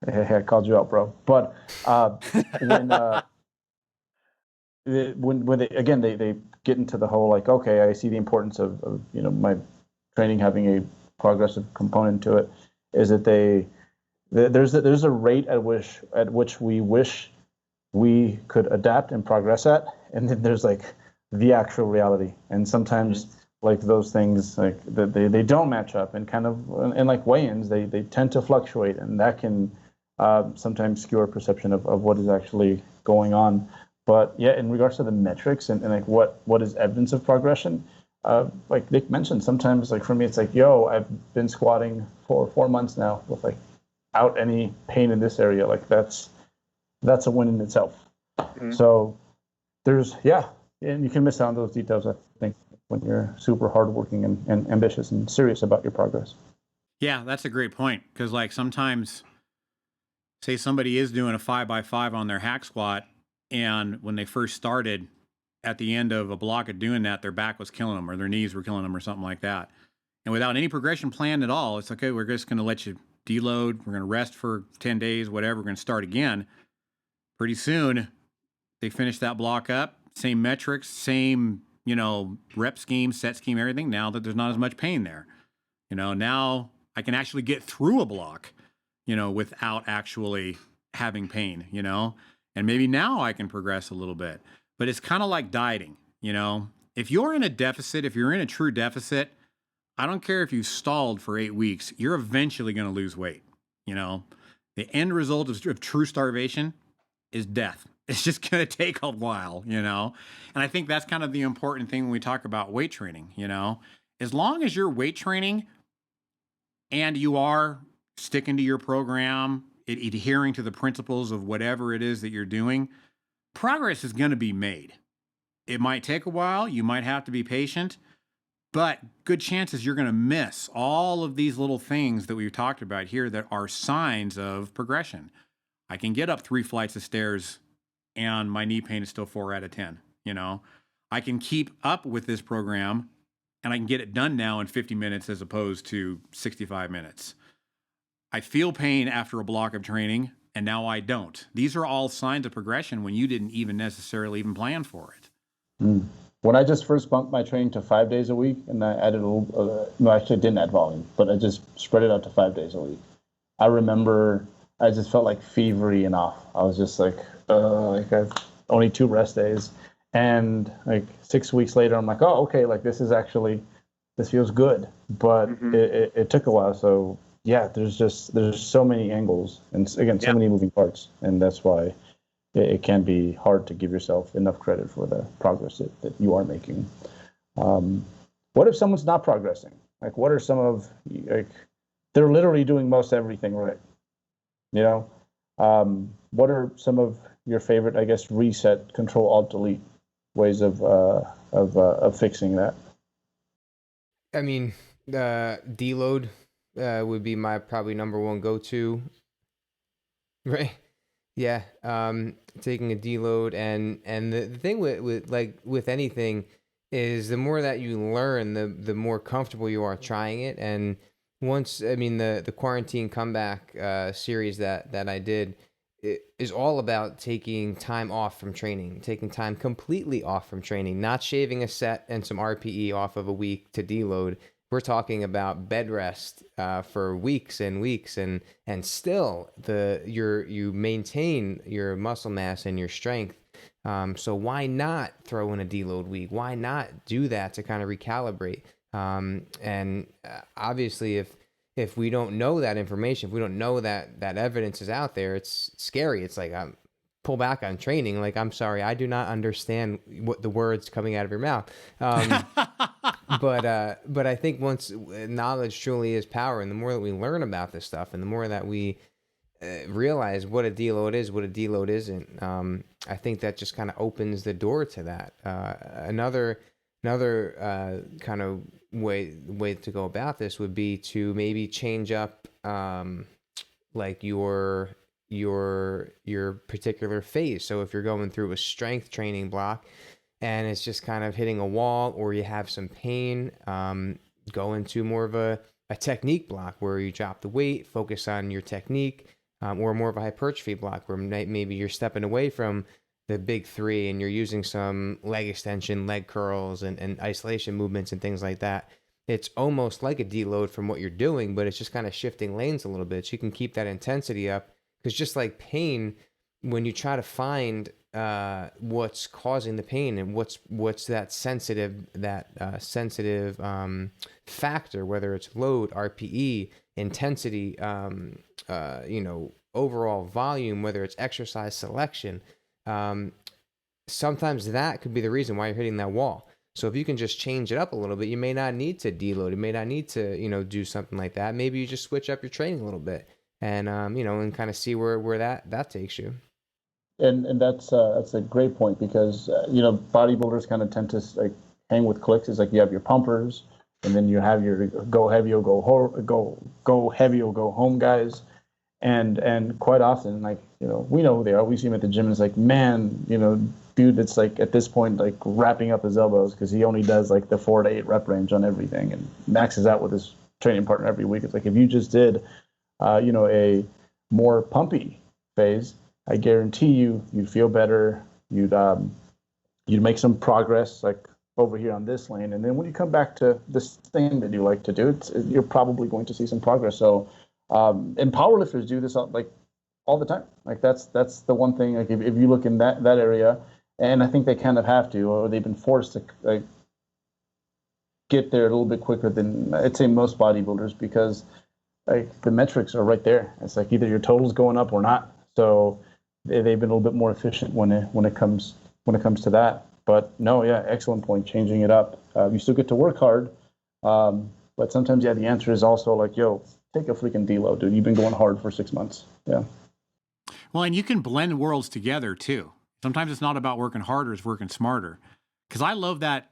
hey, I called you out, bro. But when they get into the whole like, okay, I see the importance of my training having a progressive component to it, is that there's a rate at which we wish we could adapt and progress at, and then there's like the actual reality. And sometimes like those things, like they don't match up, and kind of, and like weigh-ins, they tend to fluctuate, and that can sometimes skew our perception of what is actually going on. But yeah, in regards to the metrics and like what is evidence of progression, like Nick mentioned, sometimes like for me it's like, I've been squatting for 4 months now without any pain in this area. Like that's a win in itself. Mm-hmm. So there's and you can miss out on those details, I think, when you're super hardworking and ambitious and serious about your progress. Yeah, that's a great point, because like sometimes, say somebody is doing a 5x5 on their hack squat, and when they first started, at the end of a block of doing that, their back was killing them, or their knees were killing them, or something like that. And without any progression plan at all, it's okay, we're just going to let you deload, we're going to rest for 10 days, whatever, we're going to start again. Pretty soon, they finish that block up, same metrics, same, rep scheme, set scheme, everything. Now that there's not as much pain there, now I can actually get through a block, without actually having pain, and maybe now I can progress a little bit. But it's kind of like dieting, if you're in a deficit, if you're in a true deficit, I don't care if you stalled for 8 weeks, you're eventually going to lose weight. The end result of true starvation is death. It's just going to take a while, and I think that's kind of the important thing when we talk about weight training, as long as you're weight training and you are sticking to your program, adhering to the principles of whatever it is that you're doing, progress is going to be made. It might take a while. You might have to be patient, but good chances you're going to miss all of these little things that we've talked about here that are signs of progression. I can get up 3 flights of stairs and my knee pain is still 4 out of 10. I can keep up with this program and I can get it done now in 50 minutes as opposed to 65 minutes. I feel pain after a block of training and now I don't. These are all signs of progression when you didn't even necessarily even plan for it. When I just first bumped my training to 5 days a week, and I added a little, no, actually I didn't add volume, but I just spread it out to 5 days a week. I remember I just felt like fevery and off. I was just like only 2 rest days. And like 6 weeks later, I'm like, oh, okay, like this feels good. But it took a while. So yeah, there's so many angles and again, so many moving parts. And that's why it can be hard to give yourself enough credit for the progress that you are making. What if someone's not progressing? Like, what are some of, like, they're literally doing most everything right? You know, what are some of your favorite, I guess, reset, Control, Alt, Delete ways of fixing that? I mean, deload would be my probably number one go-to, right? Yeah, taking a deload, and the thing with anything is the more that you learn, the more comfortable you are trying it. And once, I mean, the quarantine comeback series that I did, it is all about taking time off from training, taking time completely off from training, not shaving a set and some RPE off of a week to deload. We're talking about bed rest for weeks and weeks, and still you maintain your muscle mass and your strength. So why not throw in a deload week? Why not do that to kind of recalibrate? And obviously, if we don't know that information, if we don't know that evidence is out there, it's scary. It's like, pull back on training. Like, I'm sorry, I do not understand what the words coming out of your mouth. But I think once knowledge truly is power, and the more that we learn about this stuff, and the more that we realize what a deload is, what a deload isn't, I think that just kind of opens the door to that. Another kind of way to go about this would be to maybe change up like your particular phase. So if you're going through a strength training block and it's just kind of hitting a wall, or you have some pain, go into more of a technique block where you drop the weight, focus on your technique, or more of a hypertrophy block where maybe you're stepping away from the big 3 and you're using some leg extension, leg curls, and isolation movements and things like that. It's almost like a deload from what you're doing, but it's just kind of shifting lanes a little bit. So you can keep that intensity up, because just like pain, when you try to find what's causing the pain and what's that sensitive factor, whether it's load, RPE, intensity, overall volume, whether it's exercise selection, sometimes that could be the reason why you're hitting that wall. So if you can just change it up a little bit, you may not need to deload. You may not need to, do something like that. Maybe you just switch up your training a little bit, and and kind of see where that takes you. And that's a great point, because bodybuilders kind of tend to like hang with cliques. It's like you have your pumpers, and then you have your go heavy or go heavy or go home guys, and quite often, like, we know who they are. We see them at the gym, and it's like, man, dude, it's like at this point like wrapping up his elbows because he only does like the 4 to 8 rep range on everything and maxes out with his training partner every week. It's like, if you just did a more pumpy phase, I guarantee you'd feel better. You'd make some progress, like over here on this lane, and then when you come back to this thing that you like to do, you're probably going to see some progress. So, and powerlifters do this like all the time. Like that's the one thing. Like if you look in that area, and I think they kind of have to, or they've been forced to like get there a little bit quicker than I'd say most bodybuilders, because like the metrics are right there. It's like either your total's going up or not. So they've been a little bit more efficient when it comes to that. But no, yeah, excellent point. Changing it up. You still get to work hard, but sometimes, yeah, the answer is also like, yo, take a freaking deload, dude. You've been going hard for 6 months. Yeah. Well, and you can blend worlds together too. Sometimes it's not about working harder; it's working smarter. Because I love that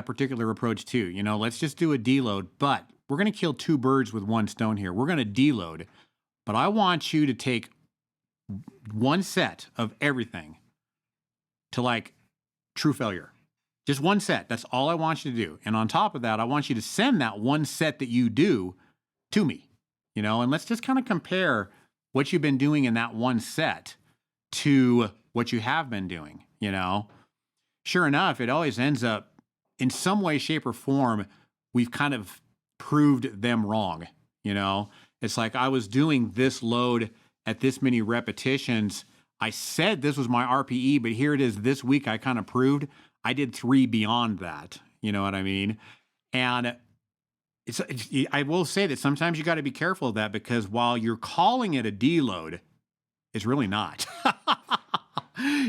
particular approach too. Let's just do a deload, but we're going to kill 2 birds with 1 stone here. We're going to deload, but I want you to take 1 set of everything to like true failure. Just 1 set. That's all I want you to do. And on top of that, I want you to send that 1 set that you do to me, and let's just kind of compare what you've been doing in that 1 set to what you have been doing, Sure enough, it always ends up in some way, shape, or form, we've kind of proved them wrong, It's like, I was doing this load at this many repetitions. I said this was my RPE, but here it is this week. I kind of proved I did 3 beyond that. You know what I mean? And I will say that sometimes you got to be careful of that, because while you're calling it a deload, it's really not.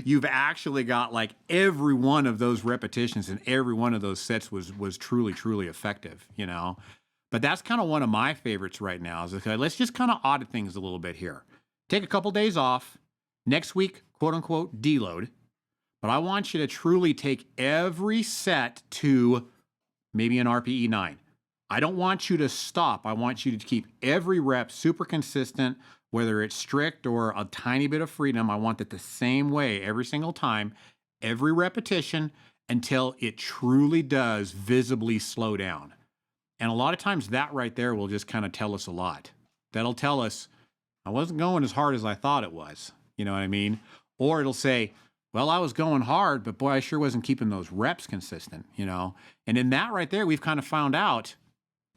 You've actually got like every one of those repetitions and every one of those sets was truly, truly effective, you know? But that's kind of one of my favorites right now is, okay, let's just kind of audit things a little bit here. Take a couple days off. Next week, quote unquote, deload. But I want you to truly take every set to maybe an RPE 9. I don't want you to stop. I want you to keep every rep super consistent, whether it's strict or a tiny bit of freedom. I want it the same way every single time, every repetition, until it truly does visibly slow down. And a lot of times that right there will just kind of tell us a lot. That'll tell us, I wasn't going as hard as I thought it was. You know what I mean? Or it'll say, well, I was going hard, but boy, I sure wasn't keeping those reps consistent, you know? And in that right there, we've kind of found out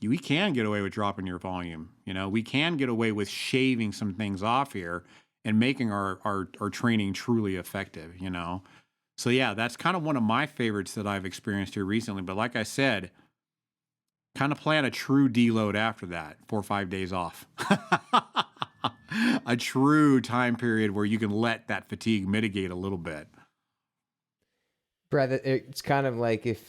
we can get away with dropping your volume. You know, we can get away with shaving some things off here and making our training truly effective, you know? So yeah, that's kind of one of my favorites that I've experienced here recently. But like I said, kind of plan a true deload after that, 4 or 5 days off. A true time period where you can let that fatigue mitigate a little bit. Brad, it's kind of like if,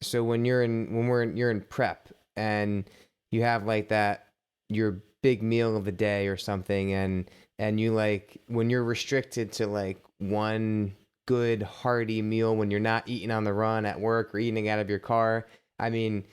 so when you're in prep and you have like that, your big meal of the day or something, and you like, when you're restricted to like one good hearty meal when you're not eating on the run at work or eating out of your car, I mean,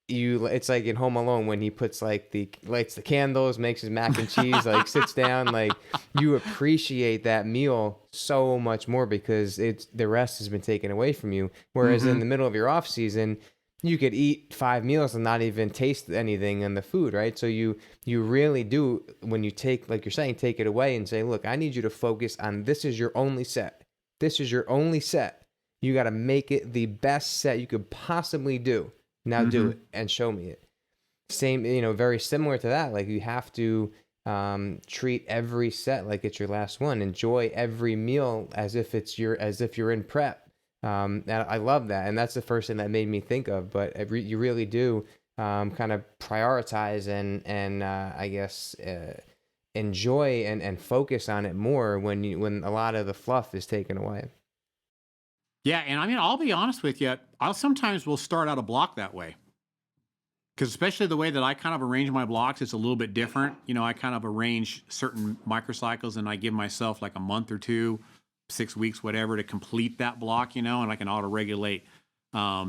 it's like in Home Alone when he puts like lights the candles, makes his mac and cheese, like sits down, like you appreciate that meal so much more because the rest has been taken away from you. Whereas in the middle of your off season, you could eat 5 meals and not even taste anything in the food, right? So you really do, when you take, like you're saying, take it away and say, look, I need you to focus on, this is your only set. This is your only set. You got to make it the best set you could possibly do. Now do it and show me it. Same, you know, very similar to that. Like you have to treat every set like it's your last one. Enjoy every meal as if you're in prep. And I love that, and that's the first thing that made me think of. But you really do kind of prioritize and I guess enjoy and focus on it more when a lot of the fluff is taken away. Yeah, and I mean, I'll be honest with you. Sometimes we'll start out a block that way. Because especially the way that I kind of arrange my blocks, it's a little bit different. You know, I kind of arrange certain microcycles and I give myself like a month or 2, 6 weeks, whatever, to complete that block, you know, and I can auto-regulate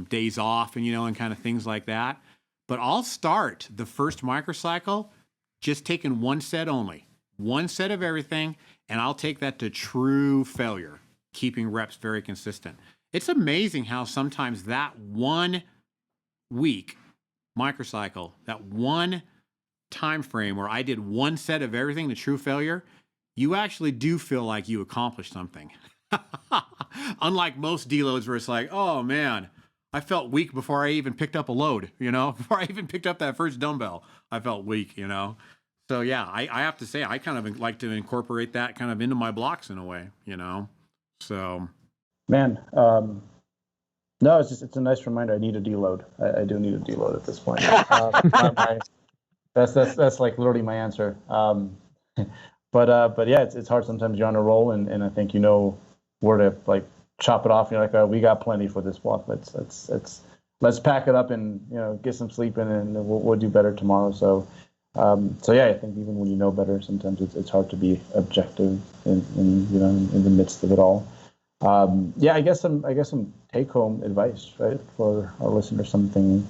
days off and, you know, and kind of things like that. But I'll start the first microcycle just taking 1 set only, 1 set of everything, and I'll take that to true failure, keeping reps very consistent. It's amazing how sometimes that 1 week microcycle, that 1 time frame where I did 1 set of everything to true failure, you actually do feel like you accomplished something. Unlike most deloads where it's like, oh man, I felt weak before I even picked up a load, you know, before I even picked up that first dumbbell, I felt weak, you know. So yeah, I have to say, I kind of like to incorporate that kind of into my blocks in a way, you know. So, man, no, it's a nice reminder. I need a deload. I do need a deload at this point. That's like literally my answer. But yeah, it's hard sometimes. You're on a roll, and I think you know where to like chop it off. You're like, oh, we got plenty for this block. Let's pack it up and, you know, get some sleep in, and we'll do better tomorrow. So yeah, I think even when you know better, sometimes it's hard to be objective in the midst of it all. Yeah, I guess some take home advice, right, for our listeners, something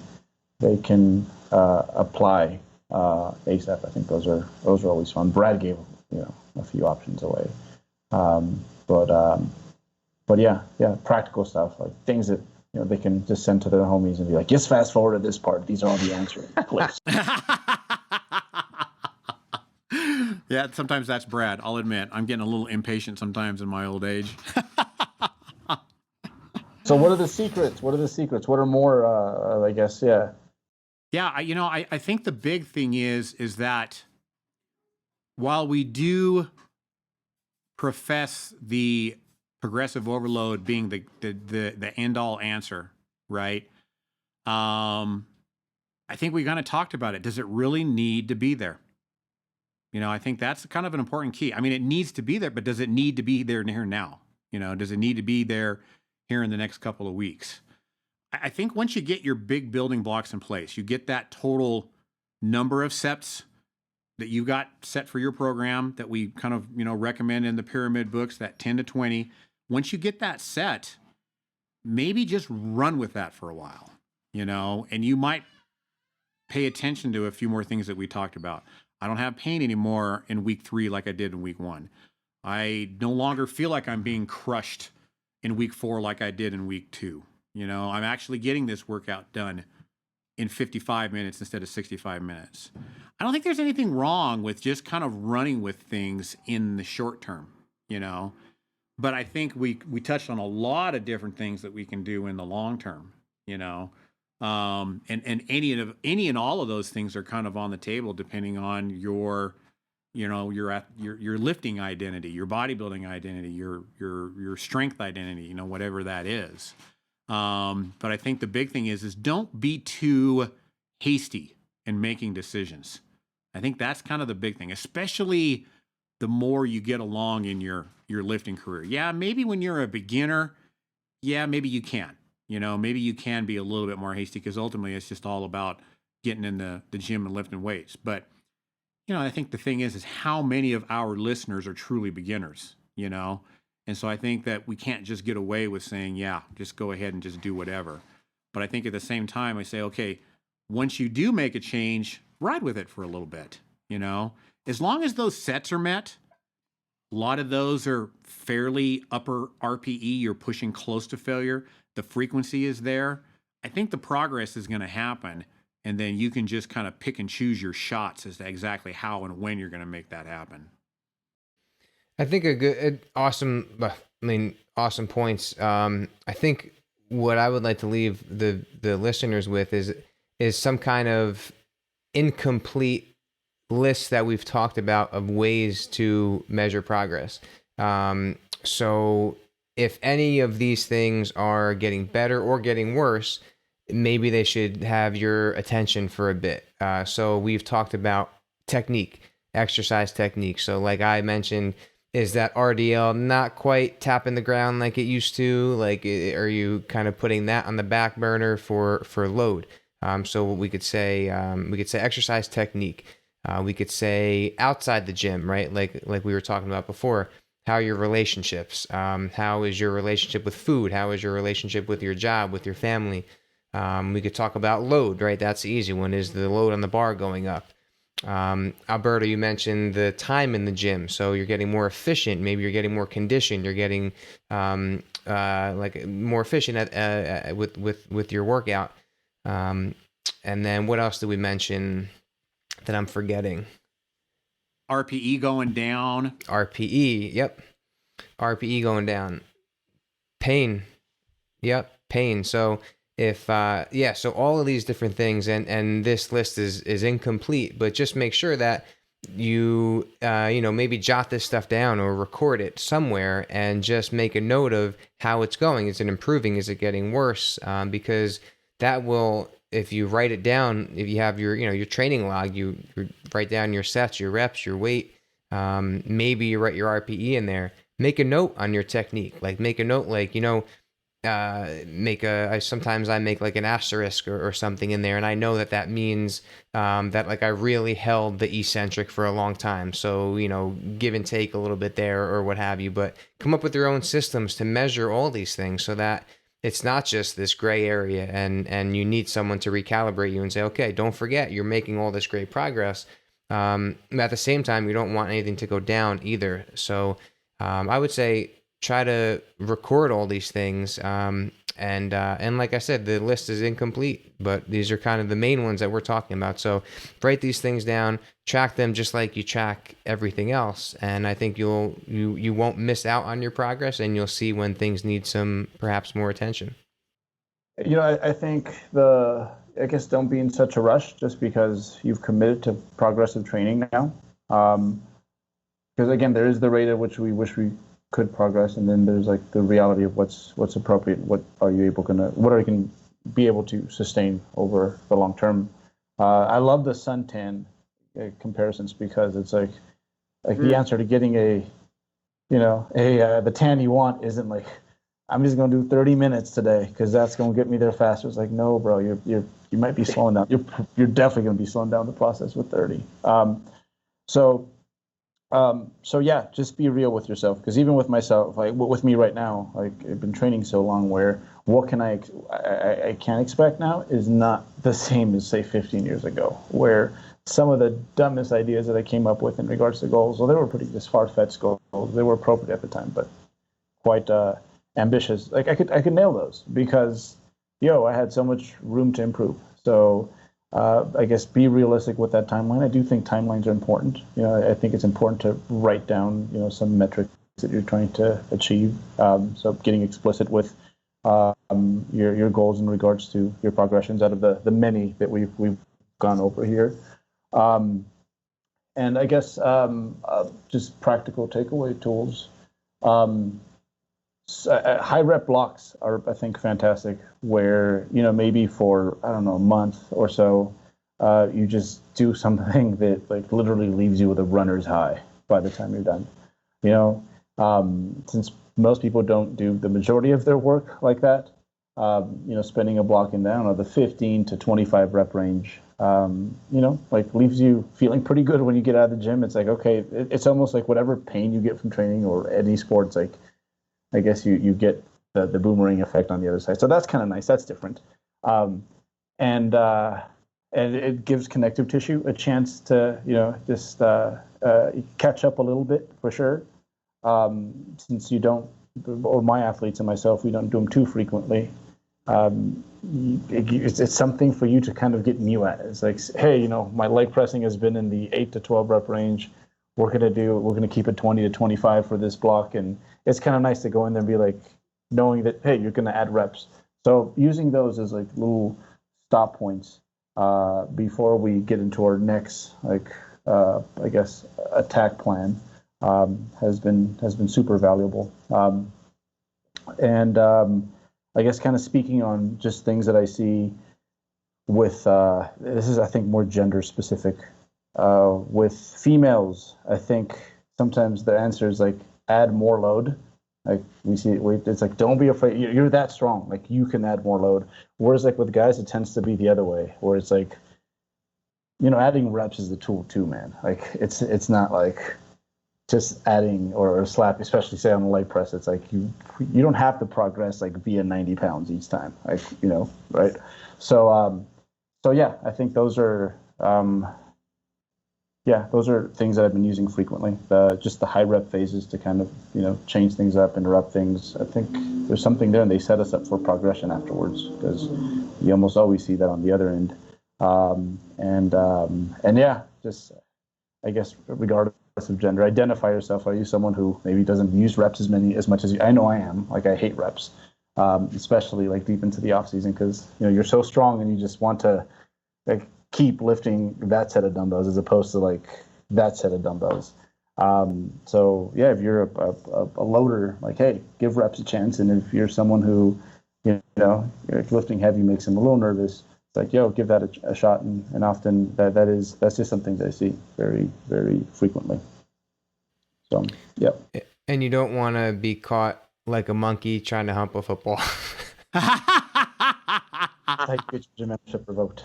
they can apply ASAP. I think those are always fun. Brad gave a few options away, but yeah, practical stuff, like things that they can just send to their homies and be like, just fast forward to this part. These are all the answers. Yeah, sometimes that's Brad. I'll admit, I'm getting a little impatient sometimes in my old age. So what are the secrets? What are more, I guess, yeah. Yeah, I think the big thing is that while we do profess the progressive overload being the end all answer, right? I think we kind of talked about it. Does it really need to be there? I think that's kind of an important key. I mean, it needs to be there, but does it need to be there here now? Does it need to be there here in the next couple of weeks? I think once you get your big building blocks in place, you get that total number of sets that you got set for your program that we kind of, recommend in the pyramid books, that 10 to 20. Once you get that set, maybe just run with that for a while, and you might pay attention to a few more things that we talked about. I don't have pain anymore in week 3 like I did in week 1. I no longer feel like I'm being crushed in week 4 like I did in week 2. I'm actually getting this workout done in 55 minutes instead of 65 minutes. I don't think there's anything wrong with just kind of running with things in the short term, but I think we touched on a lot of different things that we can do in the long term, and any and all of those things are kind of on the table depending on your lifting identity, your bodybuilding identity, your strength identity, whatever that is. But I think the big thing is don't be too hasty in making decisions. I think that's kind of the big thing, especially the more you get along in your lifting career. Yeah, maybe when you're a beginner, maybe you can. Maybe you can be a little bit more hasty because ultimately it's just all about getting in the gym and lifting weights. But, I think the thing is how many of our listeners are truly beginners, And so I think that we can't just get away with saying, just go ahead and just do whatever. But I think at the same time, I say, okay, once you do make a change, ride with it for a little bit, As long as those sets are met, a lot of those are fairly upper RPE, you're pushing close to failure. The frequency is there. I think the progress is going to happen. And then you can just kind of pick and choose your shots as to exactly how and when you're going to make that happen. I think awesome points. I think what I would like to leave the listeners with is some kind of incomplete list that we've talked about of ways to measure progress. So if any of these things are getting better or getting worse, maybe they should have your attention for a bit. So we've talked about technique, exercise technique. So like I mentioned, is that RDL not quite tapping the ground like it used to? Like, are you kind of putting that on the back burner for load? So we could say exercise technique. We could say outside the gym, right? Like we were talking about before. How are your relationships? How is your relationship with food? How is your relationship with your job, with your family? We could talk about load, right? That's the easy one. Is the load on the bar going up? Alberto, you mentioned the time in the gym. So you're getting more efficient. Maybe you're getting more conditioned. You're getting like more efficient with your workout. And then what else did we mention that I'm forgetting? RPE going down. RPE, yep. RPE going down. Pain. Yep, pain. So so all of these different things, and this list is incomplete, but just make sure that you maybe jot this stuff down or record it somewhere and just make a note of how it's going. Is it improving? Is it getting worse? Because that will, if you write it down, if you have your training log, you write down your sets, your reps, your weight, maybe you write your RPE in there. Make a note on your technique. Like make a note, like, sometimes I make like an asterisk or something in there, and I know that means that like I really held the eccentric for a long time. So, give and take a little bit there or what have you, but come up with your own systems to measure all these things so that it's not just this gray area and you need someone to recalibrate you and say, okay, don't forget you're making all this great progress. At the same time, you don't want anything to go down either. So I would say try to record all these things. And like I said, the list is incomplete, but these are kind of the main ones that we're talking about. So write these things down, track them just like you track everything else. And I think you won't miss out on your progress, and you'll see when things need some perhaps more attention. I think don't be in such a rush just because you've committed to progressive training now. because again, there is the rate at which we wish we could progress, and then there's like the reality of what's appropriate. What are you can be able to sustain over the long term. I love the suntan comparisons because it's like the answer to getting the tan you want isn't like, I'm just gonna do 30 minutes today because that's gonna get me there faster. It's like, no, bro, you might be slowing down. You're definitely gonna be slowing down the process with 30. So yeah, just be real with yourself, because even with myself, like with me right now, like I've been training so long where what can I can't expect now is not the same as say 15 years ago, where some of the dumbest ideas that I came up with in regards to goals, well, they were pretty just far-fetched goals. They were appropriate at the time, but quite ambitious. Like I could nail those because I had so much room to improve. So I guess be realistic with that timeline. I do think timelines are important. I think it's important to write down, some metrics that you're trying to achieve. So getting explicit with your goals in regards to your progressions out of the many that we've gone over here. And I guess just practical takeaway tools. High rep blocks are, I think, fantastic, where, maybe for, I don't know, a month or so, you just do something that like literally leaves you with a runner's high by the time you're done. Since most people don't do the majority of their work like that, spending a block in the 15 to 25 rep range, like leaves you feeling pretty good when you get out of the gym. It's like, okay, it's almost like whatever pain you get from training or any sports, like, I guess you get the boomerang effect on the other side. So that's kind of nice. That's different. And it gives connective tissue a chance to, just catch up a little bit for sure. Since you don't, or my athletes and myself, we don't do them too frequently. It's something for you to kind of get new at. It's like, hey, my leg pressing has been in the 8 to 12 rep range. We're going to keep it 20 to 25 for this block. And it's kind of nice to go in there and be like, knowing that, hey, you're going to add reps. So using those as like little stop points before we get into our next, I guess, attack plan has been super valuable. And I guess kind of speaking on just things that I see with, this is, I think, more gender specific. With females, I think sometimes the answer is like add more load. Like it's like, don't be afraid. You're that strong. Like you can add more load. Whereas like with guys, it tends to be the other way, where it's like, adding reps is the tool too, man. Like it's not like just adding or slap, especially say on the leg press. It's like you don't have to progress like via 90 pounds each time. Like right. So yeah, I think those are. Those are things that I've been using frequently. Just the high rep phases to kind of, change things up, interrupt things. I think there's something there, and they set us up for progression afterwards, because you almost always see that on the other end. And yeah, just, I guess, regardless of gender, identify yourself. Are you someone who maybe doesn't use reps as much as you? I know I am. Like, I hate reps, especially like deep into the off season, because you're so strong and you just want to like keep lifting that set of dumbbells as opposed to like that set of dumbbells. So yeah, if you're a loader, like, hey, give reps a chance. And if you're someone who, lifting heavy makes him a little nervous, it's like, yo, give that a shot. And often that's just something that I see very, very frequently. So, yeah. And you don't want to be caught like a monkey trying to hump a football. I get your membership revoked.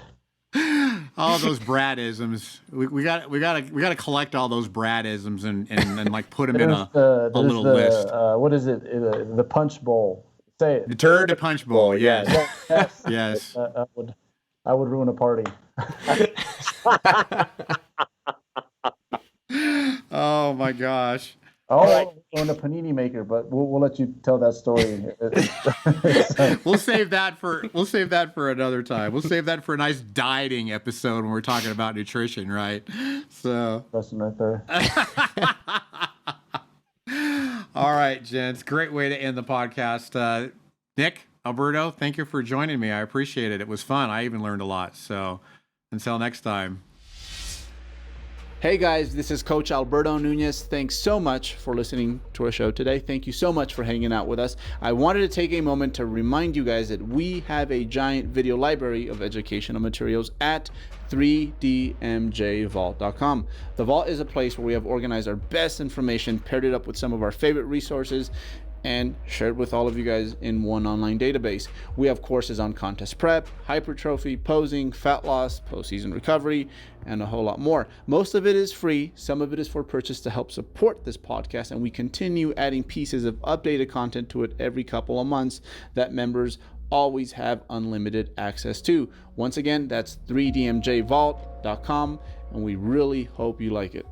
All those Bradisms. We got to collect all those Bradisms and like put them in a little list. What is it? The punch bowl. Say it. The turd punch bowl. Yes. Yes. Yes. I would ruin a party. Oh my gosh. Oh, right. On a panini maker, but we'll let you tell that story. We'll save that for another time. We'll save that for a nice dieting episode when we're talking about nutrition, right? So. Question right there. All right, gents. Great way to end the podcast. Nick, Alberto, thank you for joining me. I appreciate it. It was fun. I even learned a lot. So until next time. Hey guys, this is Coach Alberto Nunez. Thanks so much for listening to our show today. Thank you so much for hanging out with us. I wanted to take a moment to remind you guys that we have a giant video library of educational materials at 3dmjvault.com. The Vault is a place where we have organized our best information, paired it up with some of our favorite resources, and shared with all of you guys in one online database. We have courses on contest prep, hypertrophy, posing, fat loss, postseason recovery, and a whole lot more. Most of it is free. Some of it is for purchase to help support this podcast, and we continue adding pieces of updated content to it every couple of months that members always have unlimited access to. Once again, that's 3dmjvault.com, and we really hope you like it.